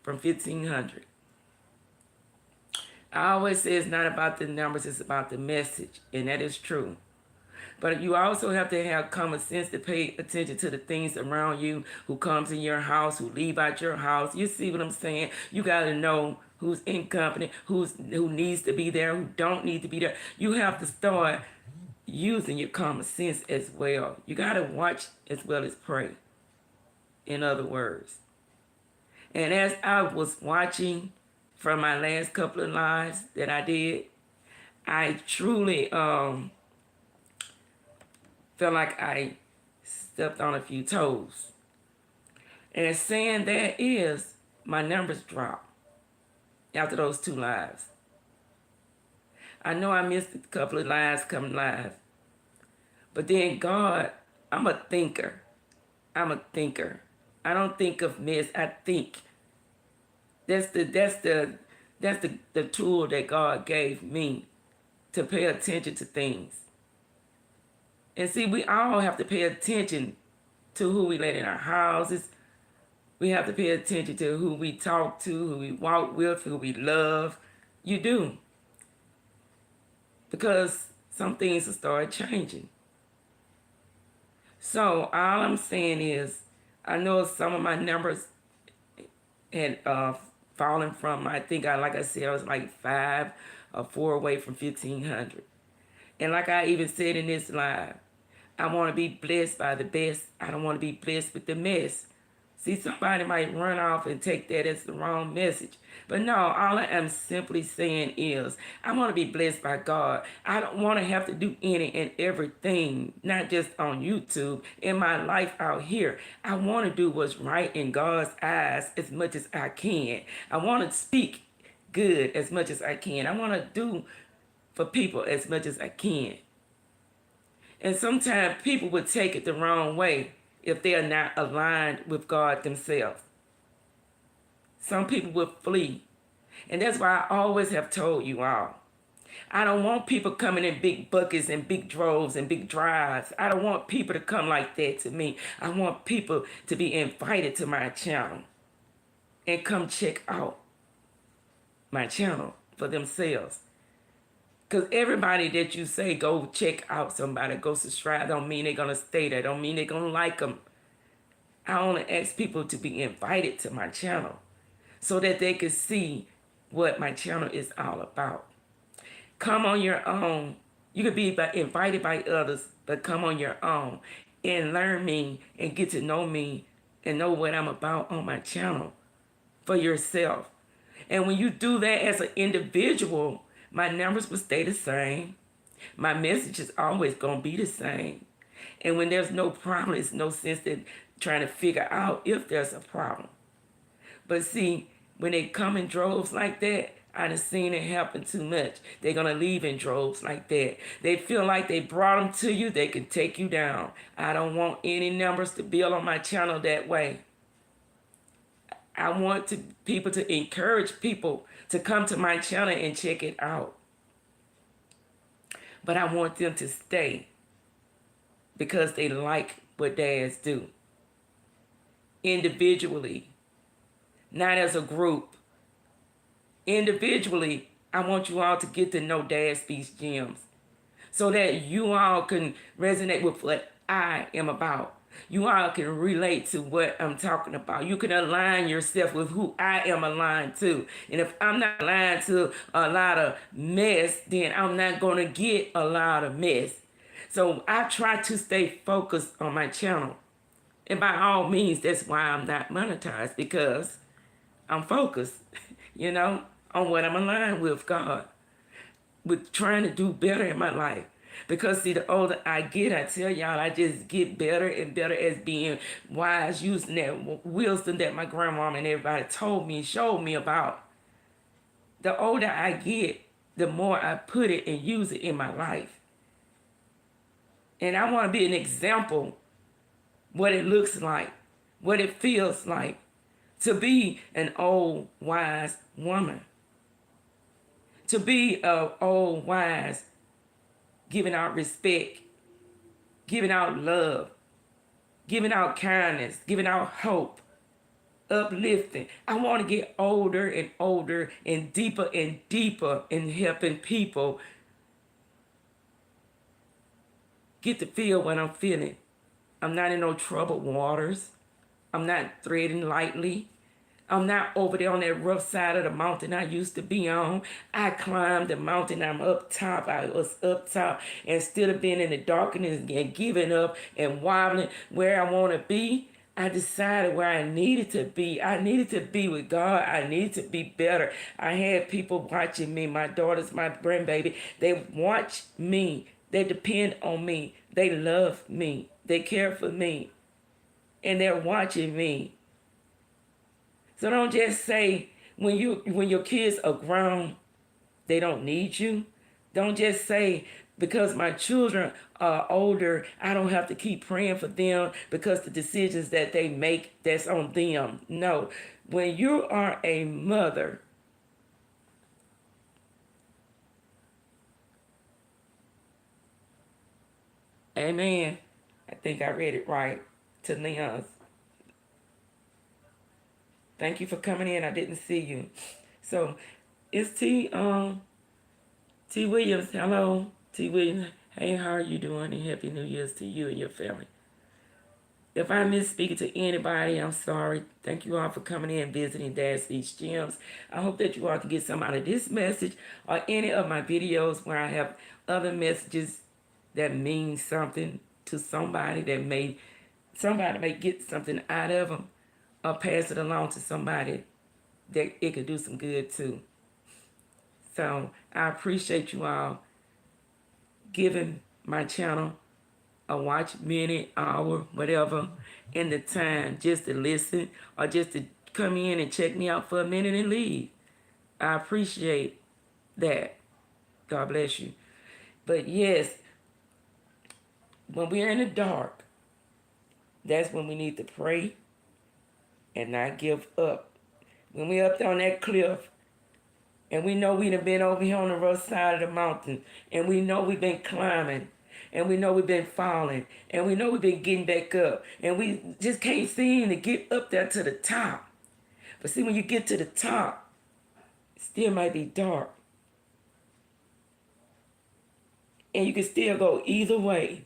Speaker 1: from 1,500. I always say it's not about the numbers, it's about the message, and that is true. But you also have to have common sense to pay attention to the things around you, who comes in your house, who leave out your house. You see what I'm saying? You got to know who's in company, who needs to be there, who don't need to be there. You have to start using your common sense as well. You got to watch as well as pray, in other words. And as I was watching from my last couple of lives that I did, I truly felt like I stepped on a few toes. And saying that is, my numbers dropped after those 2 lives. I know I missed a couple of lives coming live. But then God, I'm a thinker. I'm a thinker. I don't think of mess. I think. That's the tool that God gave me to pay attention to things. And see, we all have to pay attention to who we let in our houses. We have to pay attention to who we talk to, who we walk with, who we love. You do. Because some things will start changing. So all I'm saying is, I know some of my numbers had fallen from, like I said, I was like 5 or 4 away from 1,500. And like I even said in this live, I want to be blessed by the best. I don't want to be blessed with the mess. See, somebody might run off and take that as the wrong message. But no, all I am simply saying is, I want to be blessed by God. I don't want to have to do any and everything, not just on YouTube, in my life out here. I want to do what's right in God's eyes as much as I can. I want to speak good as much as I can. I want to do for people as much as I can. And sometimes people would take it the wrong way if they are not aligned with God themselves. Some people will flee. And that's why I always have told you all, I don't want people coming in big buckets and big droves and big drives. I don't want people to come like that to me. I want people to be invited to my channel and come check out my channel for themselves. Because everybody that you say go check out somebody, go subscribe, don't mean they're going to stay there. Don't mean they're going to like them. I only ask people to be invited to my channel so that they can see what my channel is all about. Come on your own. You could be invited by others, but come on your own and learn me and get to know me and know what I'm about on my channel for yourself. And when you do that as an individual, my numbers will stay the same. My message is always going to be the same. And when there's no problem, it's no sense in trying to figure out if there's a problem. But see, when they come in droves like that, I done seen it happen too much. They're going to leave in droves like that. They feel like they brought them to you, they can take you down. I don't want any numbers to build on my channel that way. I want people to encourage people to come to my channel and check it out. But I want them to stay because they like what Dazz do. Individually, not as a group. Individually, I want you all to get to know Dazz Speaks Gemz so that you all can resonate with what I am about. You all can relate to what I'm talking about. You can align yourself with who I am aligned to. And if I'm not aligned to a lot of mess, then I'm not going to get a lot of mess. So I try to stay focused on my channel. And by all means, that's why I'm not monetized, because I'm focused, on what I'm aligned with God, with trying to do better in my life. Because see, the older I get, I tell y'all, I just get better and better as being wise, using that wisdom that my grandma and everybody told me and showed me about. The older I get, the more I put it and use it in my life. And I want to be an example what it looks like, what it feels like to be an old, wise woman. To be an old, wise, giving out respect, giving out love, giving out kindness, giving out hope, uplifting. I want to get older and older and deeper in helping people get to feel what I'm feeling. I'm not in no troubled waters. I'm not threading lightly. I'm not over there on that rough side of the mountain I used to be on. I climbed the mountain. I'm up top. I was up top. Instead of being in the darkness and giving up and wobbling where I want to be, I decided where I needed to be. I needed to be with God. I needed to be better. I had people watching me. My daughters, my grandbaby. They watch me. They depend on me. They love me. They care for me. And they're watching me. So don't just say when your kids are grown, they don't need you. Don't just say because my children are older, I don't have to keep praying for them because the decisions that they make, that's on them. No, when you are a mother, amen. I think I read it right to Leon's. Thank you for coming in. I didn't see you. So it's T Williams. Hello, T Williams. Hey, how are you doing? And Happy New Year's to you and your family. If I miss speaking to anybody, I'm sorry. Thank you all for coming in and visiting Dazz Gems. I hope that you all can get some out of this message or any of my videos where I have other messages that mean something to somebody, that somebody may get something out of them, or pass it along to somebody that it could do some good too. So I appreciate you all giving my channel a watch minute, hour, whatever, in the time just to listen or just to come in and check me out for a minute and leave. I appreciate that. God bless you. But yes, when we're in the dark, that's when we need to pray and not give up. When we're up on that cliff and we know we done been over here on the rough side of the mountain and we know we've been climbing and we know we've been falling and we know we've been getting back up and we just can't seem to get up there to the top. But see, when you get to the top, it still might be dark. And you can still go either way.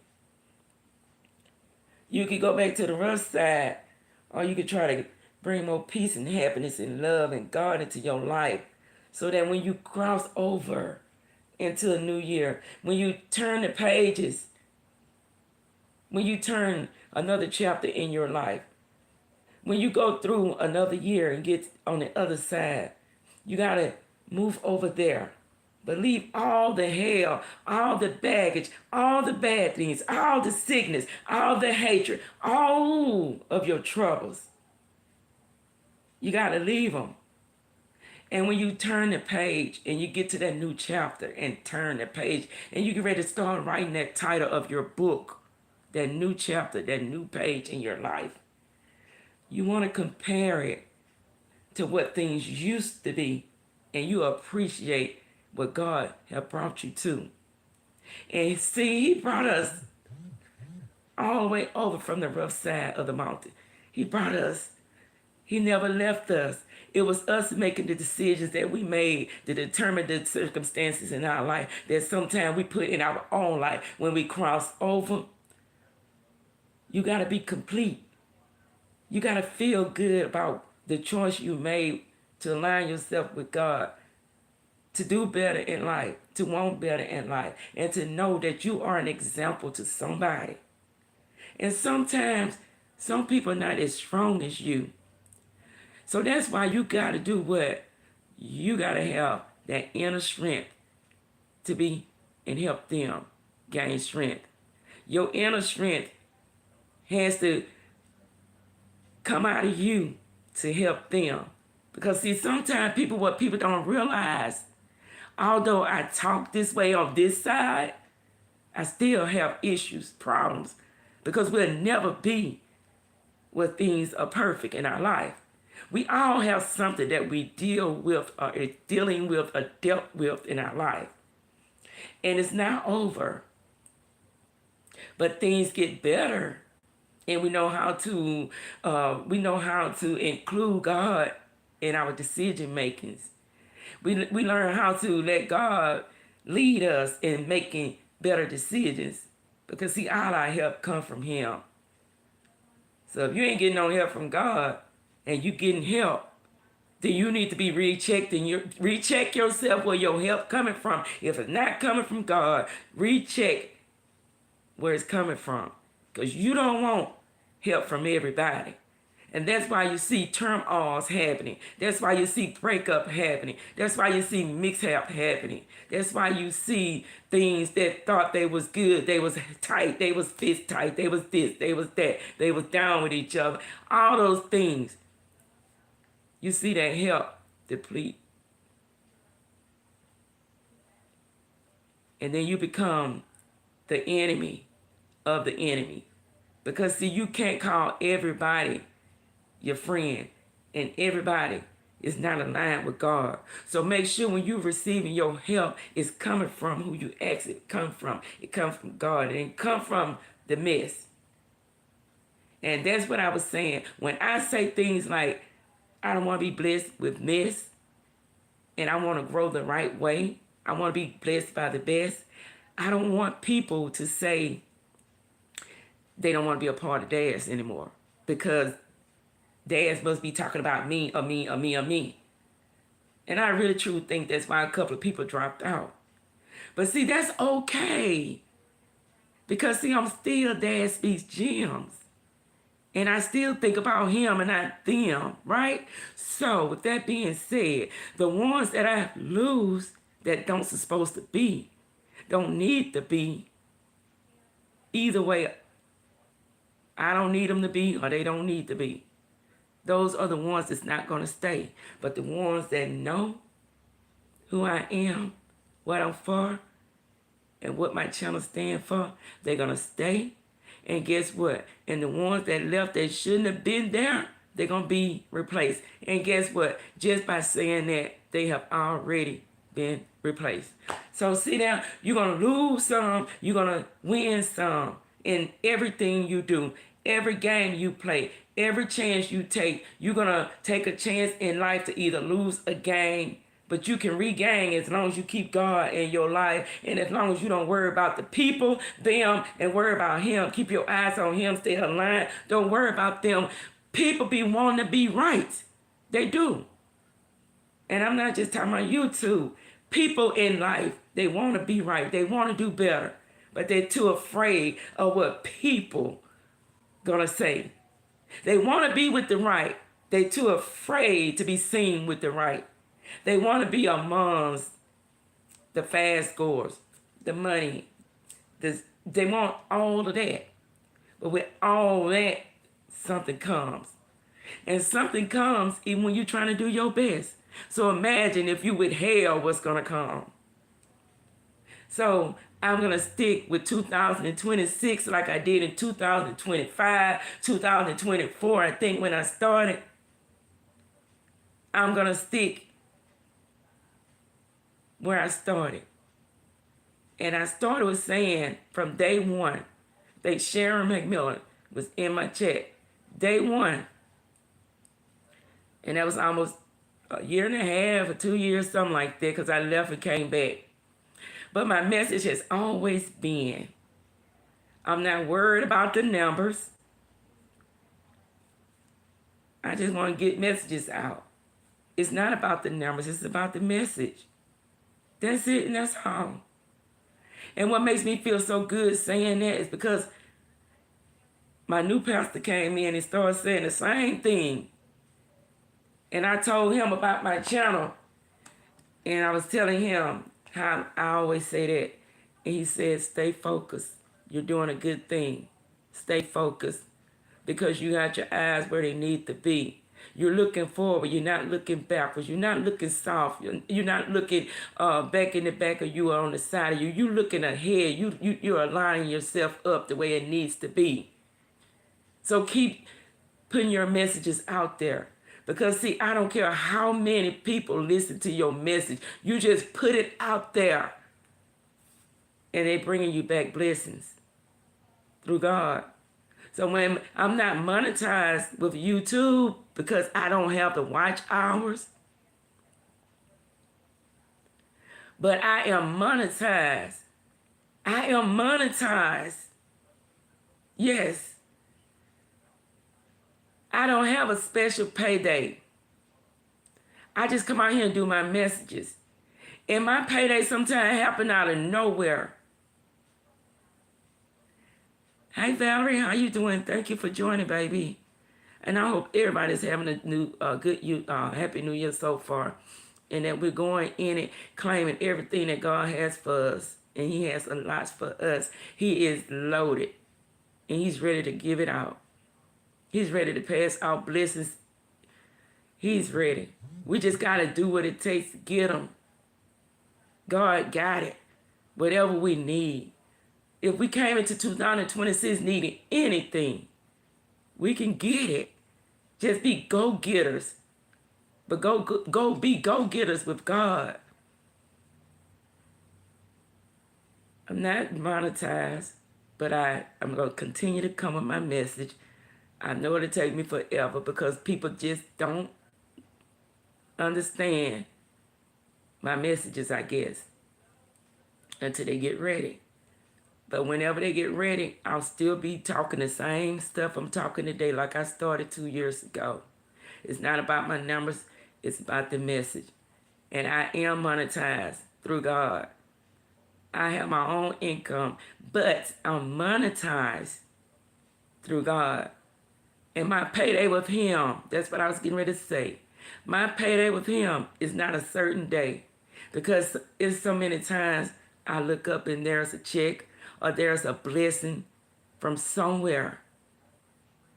Speaker 1: You could go back to the rough side, or you could try to bring more peace and happiness and love and God into your life, so that when you cross over into a new year, when you turn the pages, when you turn another chapter in your life, when you go through another year and get on the other side, you got to move over there. But leave all the hell, all the baggage, all the bad things, all the sickness, all the hatred, all of your troubles. You got to leave them. And when you turn the page and you get to that new chapter and turn the page and you get ready to start writing that title of your book, that new chapter, that new page in your life, you want to compare it to what things used to be, and you appreciate what God has brought you to. And see, he brought us all the way over from the rough side of the mountain. He brought us. He never left us. It was us making the decisions that we made to determine the circumstances in our life that sometimes we put in our own life. When we cross over, you got to be complete. You got to feel good about the choice you made to align yourself with God, to do better in life, to want better in life, and to know that you are an example to somebody. And sometimes some people are not as strong as you. So that's why you got to do what? You got to have that inner strength to be and help them gain strength. Your inner strength has to come out of you to help them. Because see, sometimes what people don't realize, although I talk this way on this side, I still have issues, problems, because we'll never be where things are perfect in our life. We all have something that we deal with or is dealing with or dealt with in our life. And it's not over. But things get better. And we know how to include God in our decision makings. We learn how to let God lead us in making better decisions. Because see, all our help come from him. So if you ain't getting no help from God and you getting help, then you need to be rechecked and recheck yourself where your help coming from. If it's not coming from God, recheck where it's coming from. Because you don't want help from everybody. And that's why you see turmoils happening. That's why you see breakup happening. That's why you see mix-up happening. That's why you see things that thought they was good. They was tight. They was fist tight. They was this. They was that. They was down with each other. All those things. You see that help deplete. And then you become the enemy of the enemy. Because see, you can't call everybody your friend, and everybody is not aligned with God. So make sure when you're receiving your help, it's coming from who you ask it come from. It comes from God. It didn't come from the mess. And that's what I was saying. When I say things like, I don't want to be blessed with mess, and I want to grow the right way, I want to be blessed by the best, I don't want people to say they don't want to be a part of Dazz anymore, because Dazz must be talking about me or me or me or me. And I really truly think that's why a couple of people dropped out. But see, that's okay. Because see, I'm still Dazz Speaks Gems. And I still think about him and not them, right? So with that being said, the ones that I lose that don't supposed to be, don't need to be, either way, I don't need them to be or they don't need to be. Those are the ones that's not going to stay. But the ones that know who I am, what I'm for, and what my channel stand for, they're going to stay. And guess what? And the ones that left that shouldn't have been there, they're going to be replaced. And guess what? Just by saying that, they have already been replaced. So see now, you're going to lose some, you're going to win some in everything you do. Every game you play, every chance you take, you're going to take a chance in life to either lose a game, but you can regain as long as you keep God in your life, and as long as you don't worry about the people, them, and worry about him. Keep your eyes on him, stay aligned. Don't worry about them. People be wanting to be right. They do. And I'm not just talking about YouTube. People in life, they want to be right. They want to do better, but they're too afraid of what people gonna say. They want to be with the right. They're too afraid to be seen with the right. They want to be amongst the fast goers, the money. They want all of that. But with all that, something comes. And something comes even when you're trying to do your best. So imagine if you withheld what's going to come. So I'm going to stick with 2026 like I did in 2025, 2024, I think when I started. I'm going to stick where I started. And I started with saying from day one, that Sharon McMillan was in my chat. Day one. And that was almost a year and a half or 2 years, something like that, because I left and came back. But my message has always been, I'm not worried about the numbers. I just want to get messages out. It's not about the numbers, it's about the message. That's it, and that's all. And what makes me feel so good saying that is because my new pastor came in and started saying the same thing. And I told him about my channel. And I was telling him how I always say that. And he said, stay focused. You're doing a good thing. Stay focused. Because you got your eyes where they need to be. You're looking forward. You're not looking backwards. You're not looking soft. You're not looking back in the back of you or on the side of you. You're looking ahead. You're aligning yourself up the way it needs to be. So keep putting your messages out there. Because, see, I don't care how many people listen to your message. You just put it out there. And they're bringing you back blessings through God. So when I'm not monetized with YouTube because I don't have the watch hours, but I am monetized. I am monetized. Yes. I don't have a special payday. I just come out here and do my messages. And my payday sometimes happen out of nowhere. Hey Valerie, how you doing? Thank you for joining, baby. And I hope everybody's having a new, happy New Year so far, and that we're going in it, claiming everything that God has for us, and He has a lot for us. He is loaded, and He's ready to give it out. He's ready to pass out blessings. He's ready. We just gotta do what it takes to get them. God got it. whatever we need. If we came into 2026 needing anything, we can get it. Just be go-getters. But go be go-getters with God. I'm not monetized, but I'm going to continue to come with my message. I know it'll take me forever because people just don't understand my messages, I guess, until they get ready. But whenever they get ready, I'll still be talking the same stuff I'm talking today like I started 2 years ago. It's not about my numbers. It's about the message. And I am monetized through God. I have my own income, but I'm monetized through God. And my payday with him, that's what I was getting ready to say. My payday with him is not a certain day, because it's so many times I look up and there's a check or there's a blessing from somewhere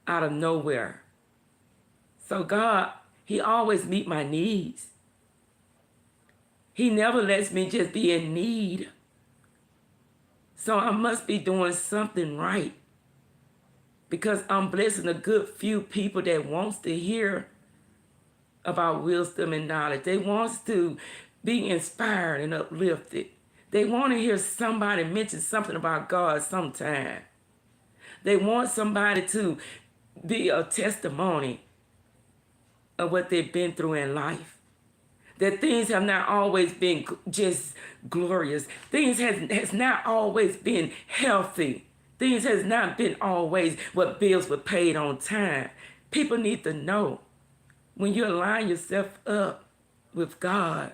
Speaker 1: out of nowhere. So God, he always meet my needs. He never lets me just be in need. So I must be doing something right, because I'm blessing a good few people that wants to hear about wisdom and knowledge. They want to be inspired and uplifted. They want to hear somebody mention something about God sometime. They want somebody to be a testimony of what they've been through in life. That things have not always been just glorious. Things has not always been healthy. Things has not been always what bills were paid on time. People need to know, when you align yourself up with God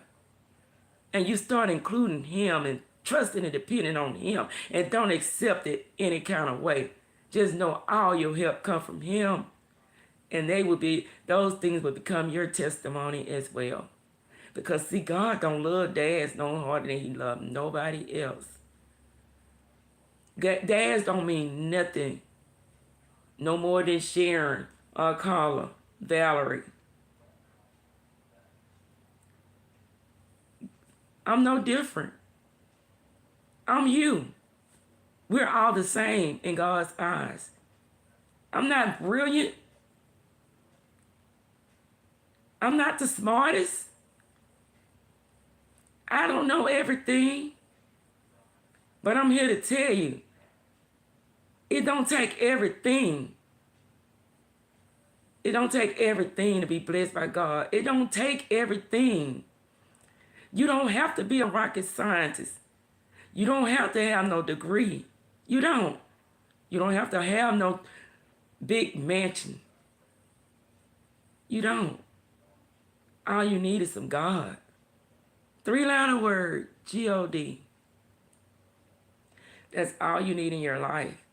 Speaker 1: and you start including him and trusting and depending on him and don't accept it any kind of way, just know all your help come from him, and those things will become your testimony as well. Because see, God don't love Dazz no harder than he loves nobody else. Dazz don't mean nothing no more than Sharon or Carla, Valerie. I'm no different. I'm you. We're all the same in God's eyes. I'm not brilliant. I'm not the smartest. I don't know everything. But I'm here to tell you, it don't take everything. It don't take everything to be blessed by God. It don't take everything. You don't have to be a rocket scientist. You don't have to have no degree. You don't. You don't have to have no big mansion. You don't. All you need is some God. 3-letter word, G-O-D. That's all you need in your life.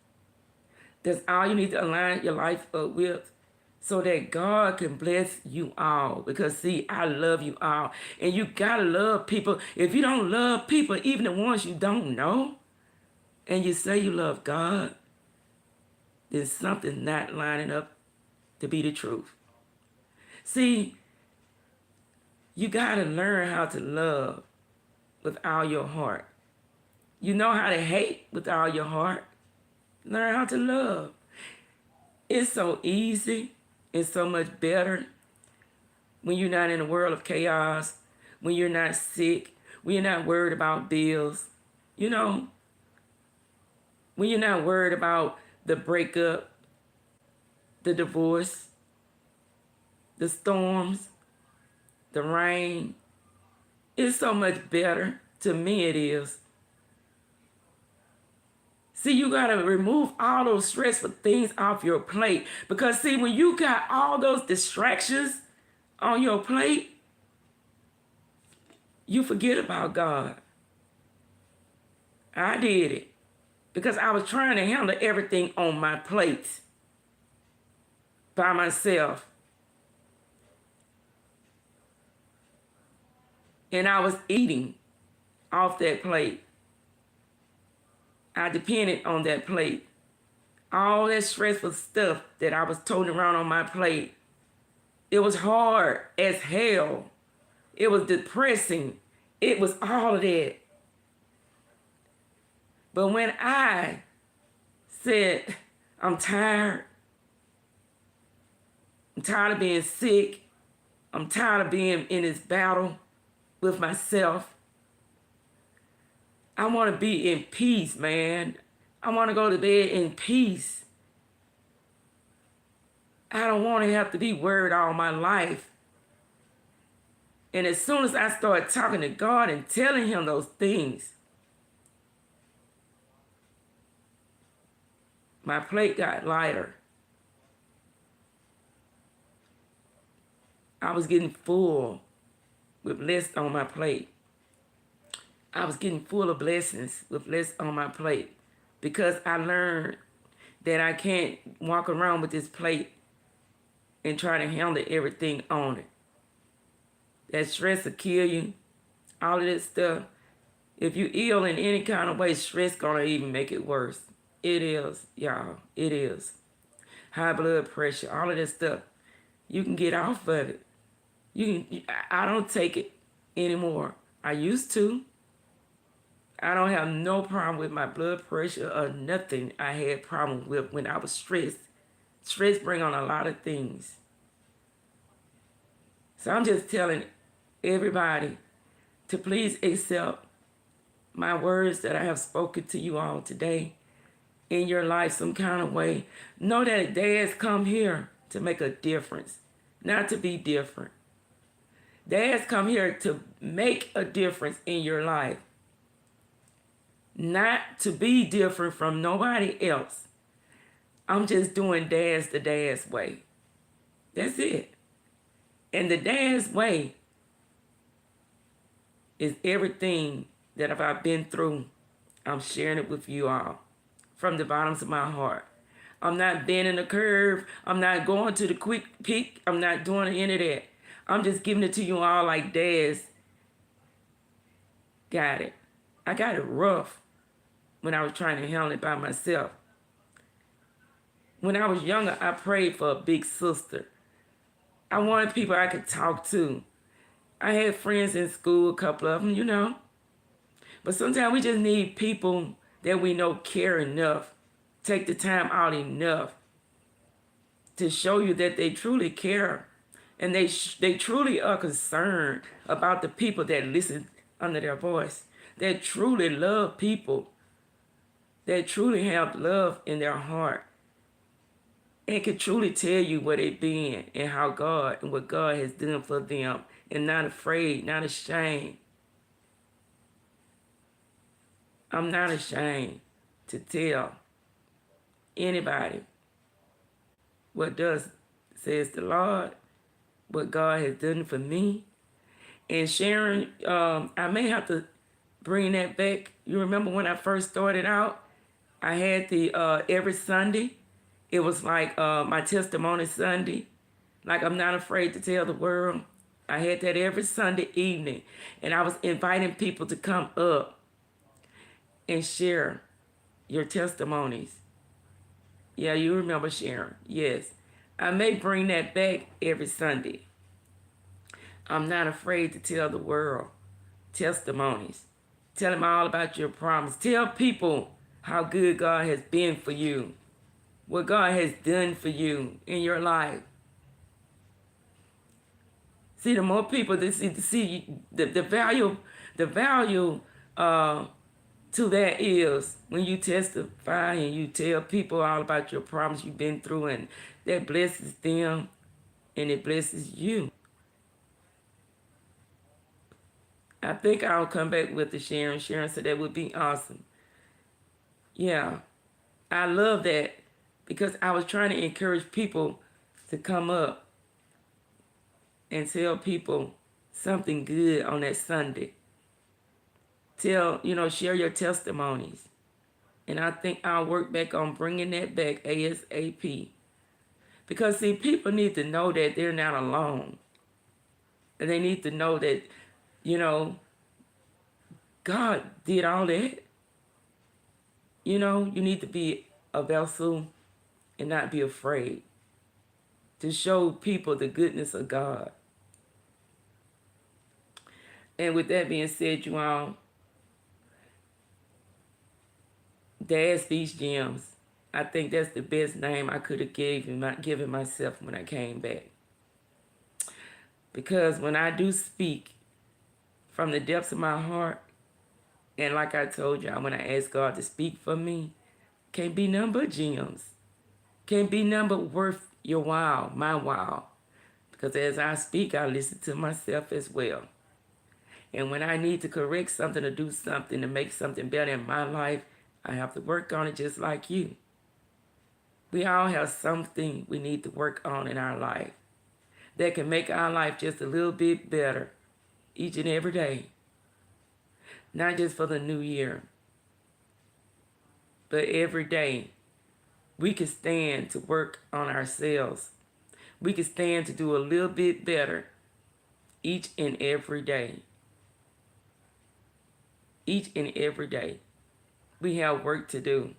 Speaker 1: That's all you need to align your life up with, so that God can bless you all. Because see, I love you all. And you gotta love people. If you don't love people, even the ones you don't know, and you say you love God, then something's not lining up to be the truth. See, you gotta learn how to love with all your heart. You know how to hate with all your heart. Learn how to love. It's so easy. It's so much better when you're not in a world of chaos, when you're not sick, when you're not worried about bills, you know, when you're not worried about the breakup, the divorce, the storms, the rain. It's so much better. To me, it is. See, you got to remove all those stressful things off your plate. Because, see, when you got all those distractions on your plate, you forget about God. I did it. Because I was trying to handle everything on my plate by myself. And I was eating off that plate. I depended on that plate. All that stressful stuff that I was toting around on my plate, it was hard as hell. It was depressing. It was all of that. But when I said, I'm tired of being sick, I'm tired of being in this battle with myself, I want to be in peace, man. I want to go to bed in peace. I don't want to have to be worried all my life. And as soon as I started talking to God and telling him those things, my plate got lighter. I was getting full with less on my plate. I was getting full of blessings with less on my plate because I learned that I can't walk around with this plate and try to handle everything on it. That stress will kill you. All of this stuff. If you ill in any kind of way, stress gonna even make it worse. It is, y'all. It is. High blood pressure, all of that stuff. You can get off of it. I don't take it anymore. I used to. I don't have no problem with my blood pressure or nothing I had problems with when I was stressed. Stress bring on a lot of things. So I'm just telling everybody to please accept my words that I have spoken to you all today in your life some kind of way. Know that Dad's come here to make a difference, not to be different. Dad's come here to make a difference in your life, not to be different from nobody else. I'm just doing Dazz the Dazz way. That's it. And the Dazz way is everything that I've been through. I'm sharing it with you all from the bottoms of my heart. I'm not bending the curve. I'm not going to the quick peak. I'm not doing any of that. I'm just giving it to you all like Dazz got it. I got it rough when I was trying to handle it by myself. When I was younger, I prayed for a big sister. I wanted people I could talk to. I had friends in school, a couple of them, you know. But sometimes we just need people that we know care enough, take the time out enough to show you that they truly care. And they truly are concerned about the people that listen under their voice. That truly love people. That truly have love in their heart. And can truly tell you where they've been and how God and what God has done for them. And not afraid, not ashamed. I'm not ashamed to tell anybody what does says the Lord, what God has done for me. And Sharon, I may have to bring that back. You remember when I first started out, I had the every Sunday. It was like my testimony Sunday. Like I'm not afraid to tell the world. I had that every Sunday evening. And I was inviting people to come up and share your testimonies. Yeah, you remember Sharon. Yes. I may bring that back every Sunday. I'm not afraid to tell the world testimonies. Tell them all about your problems. Tell people how good God has been for you. What God has done for you in your life. See, the more people that see the value to that is when you testify and you tell people all about your problems you've been through, and that blesses them and it blesses you. I think I'll come back with the Sharon. Sharon said that would be awesome. Yeah, I love that because I was trying to encourage people to come up and tell people something good on that Sunday. Share your testimonies. And I think I'll work back on bringing that back ASAP. Because, see, people need to know that they're not alone. And they need to know that, God did all that. You need to be a vessel and not be afraid to show people the goodness of God. And with that being said, you all, Dazz Speech Gemz. I think that's the best name I could have given myself when I came back. Because when I do speak from the depths of my heart, and like I told y'all, when I ask God to speak for me, can't be none but gems. Can't be none but worth your while, my while. Because as I speak, I listen to myself as well. And when I need to correct something or do something to make something better in my life, I have to work on it just like you. We all have something we need to work on in our life that can make our life just a little bit better each and every day. Not just for the new year, but every day. We can stand to work on ourselves. We can stand to do a little bit better each and every day. Each and every day. We have work to do.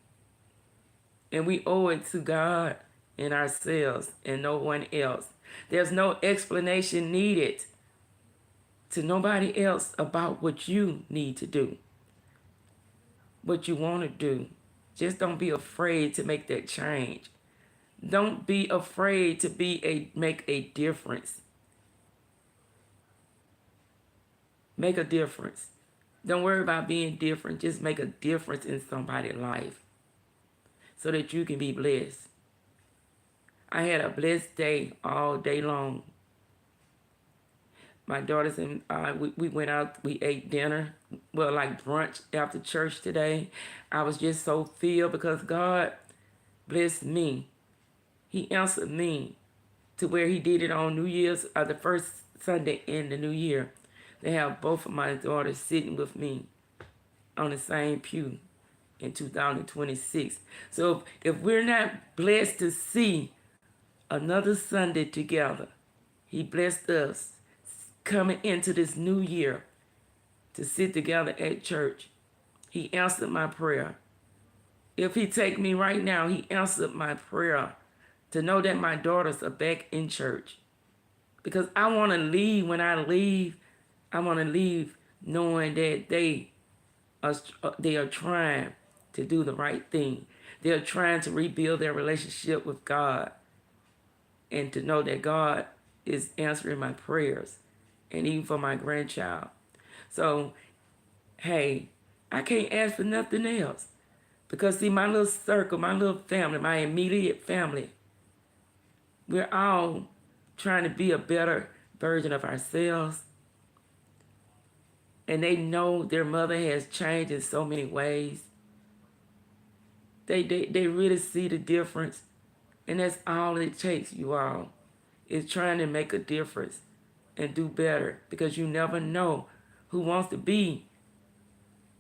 Speaker 1: And we owe it to God and ourselves and no one else. There's no explanation needed to nobody else about what you need to do, what you want to do. Just don't be afraid to make that change. Don't be afraid to make a difference. Make a difference. Don't worry about being different. Just make a difference in somebody's life so that you can be blessed. I had a blessed day all day long. My daughters and I, we went out, we ate dinner, well, like brunch after church today. I was just so filled because God blessed me. He answered me to where he did it on New Year's, the first Sunday in the new year. They have both of my daughters sitting with me on the same pew in 2026. So if we're not blessed to see another Sunday together, he blessed us coming into this new year to sit together at church. He answered my prayer. If he take me right now, he answered my prayer to know that my daughters are back in church. Because I want to leave. When I leave, I want to leave knowing that they are trying to do the right thing. They're trying to rebuild their relationship with God and to know that God is answering my prayers, and even for my grandchild. So, hey, I can't ask for nothing else. Because, see, my little circle, my little family, my immediate family, we're all trying to be a better version of ourselves. And they know their mother has changed in so many ways. They really see the difference. And that's all it takes, you all, is trying to make a difference and do better, because you never know who wants to be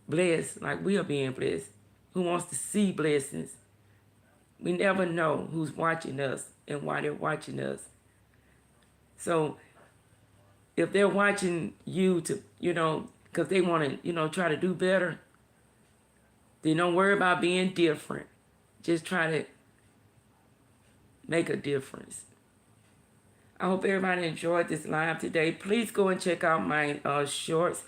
Speaker 1: blessed like we are being blessed, who wants to see blessings. We never know who's watching us and why they're watching us. So if they're watching you to, because they want to, try to do better, then don't worry about being different. Just try to make a difference. I hope everybody enjoyed this live today. Please go and check out my shorts.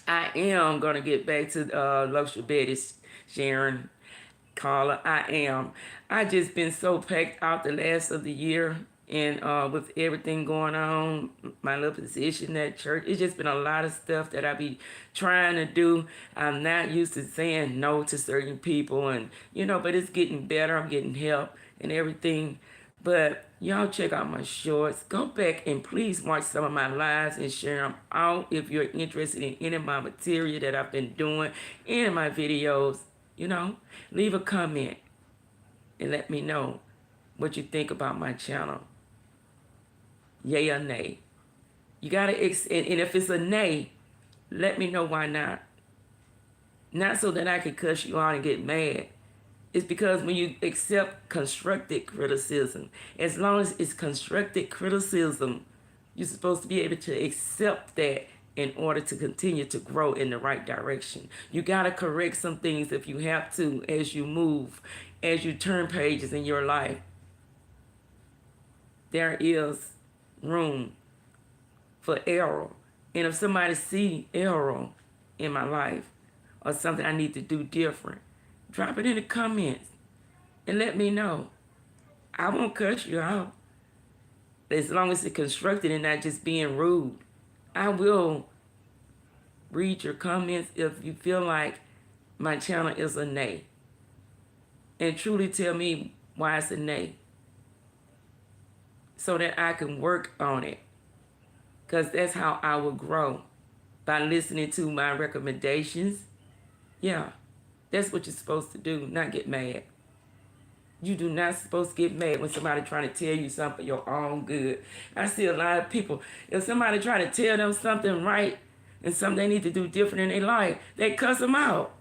Speaker 1: I am going to get back to Luxury Betty, Sharon, Carla. I just been so packed out the last of the year. And with everything going on, my little position at church, it's just been a lot of stuff that I be trying to do. I'm not used to saying no to certain people. And, but it's getting better. I'm getting help and everything. But y'all check out my shorts. Go back and please watch some of my lives and share them out if you're interested in any of my material that I've been doing, any of my videos. Leave a comment and let me know what you think about my channel. Yay or nay. You gotta, and if it's a nay, let me know why not. Not so that I can cuss you out and get mad. It's because when you accept constructive criticism, as long as it's constructive criticism, you're supposed to be able to accept that in order to continue to grow in the right direction. You got to correct some things if you have to as you move, as you turn pages in your life. There is room for error. And if somebody see error in my life or something I need to do different, Drop it in the comments and let me know. I won't cut you out as long as it's constructed and not just being rude. I will read your comments if you feel like my channel is a nay. And truly tell me why it's a nay, so that I can work on it. Because that's how I will grow, by listening to my recommendations. Yeah, that's what you're supposed to do, not get mad. You do not supposed to get mad when somebody trying to tell you something for your own good. I see a lot of people, if somebody try to tell them something right and something they need to do different in their life, they cuss them out.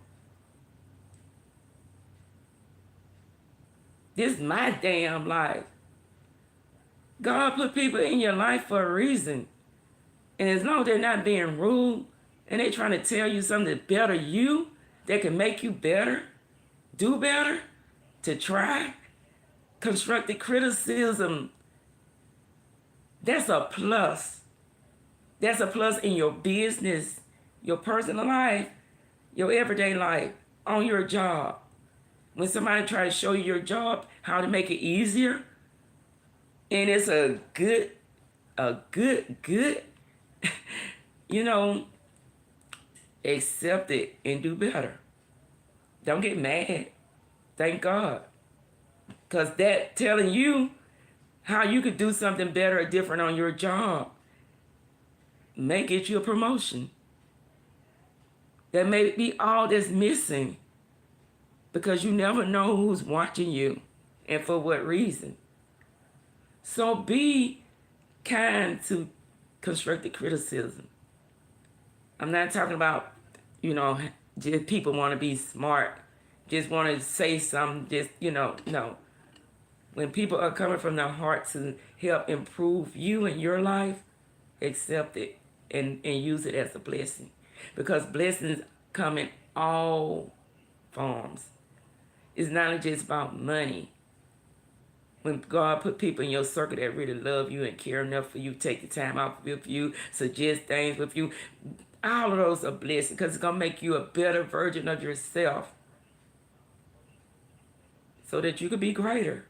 Speaker 1: This is my damn life. God put people in your life for a reason. And as long as they're not being rude and they trying to tell you something to better you, that can make you better, do better, to try, constructive criticism, that's a plus. That's a plus in your business, your personal life, your everyday life, on your job. When somebody try to show you your job, how to make it easier, and it's a good, you know, accept it and do better. Don't get mad. Thank God. Because that telling you how you could do something better or different on your job may get you a promotion. That may be all that's missing, because you never know who's watching you and for what reason. So be kind to constructive criticism. I'm not talking about, just people want to be smart, just want to say something, no. When people are coming from their heart to help improve you and your life, accept it and use it as a blessing. Because blessings come in all forms. It's not just about money. When God put people in your circle that really love you and care enough for you, take the time out with you, suggest things with you, all of those are blessings, because it's going to make you a better version of yourself so that you can be greater.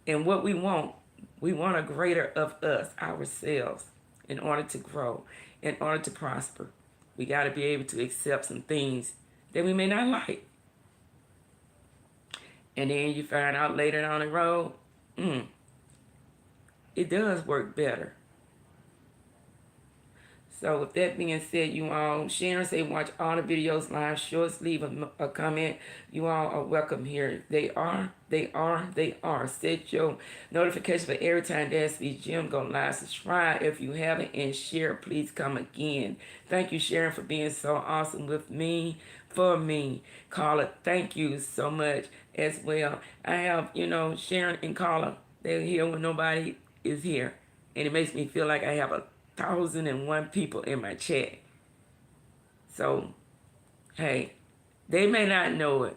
Speaker 1: And what we want a greater of us, ourselves, in order to grow, in order to prosper. We got to be able to accept some things that we may not like. And then you find out later down the road, it does work better. So with that being said, you all, Sharon say watch all the videos live, shorts, leave a comment. You all are welcome here. They are. Set your notification for every time Dazz Gemz go live. Subscribe if you haven't, and share. Please come again. Thank you, Sharon, for being so awesome with me, for me. Carla, thank you so much as well. I have, Sharon and Carla, they're here when nobody is here. And it makes me feel like I have 1,001 people in my chat. So, hey, they may not know it.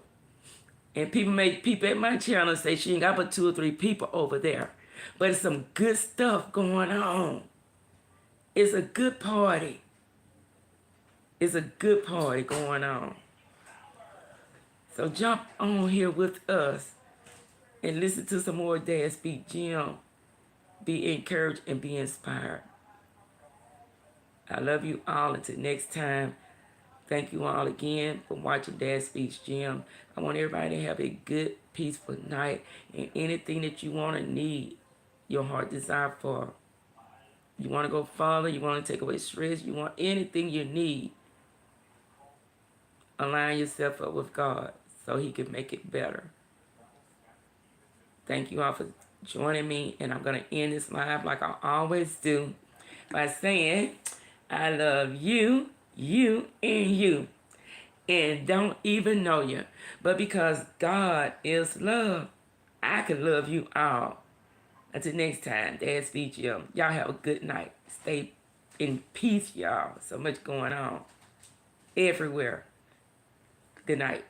Speaker 1: And people at my channel say she ain't got but 2 or 3 people over there. But it's some good stuff going on. It's a good party. It's a good party going on. So jump on here with us and listen to some more Dazz Gemz. Be encouraged and be inspired. I love you all. Until next time, thank you all again for watching Dazz Gemz. I want everybody to have a good, peaceful night, and anything that you want to need, your heart desire for. You want to go farther, you want to take away stress, you want anything you need, align yourself up with God so He can make it better. Thank you all for joining me, and I'm going to end this live like I always do by saying, I love you, you, and you, and don't even know you. But because God is love, I can love you all. Until next time, Dazz Gemz. Y'all have a good night. Stay in peace, y'all. So much going on everywhere. Good night.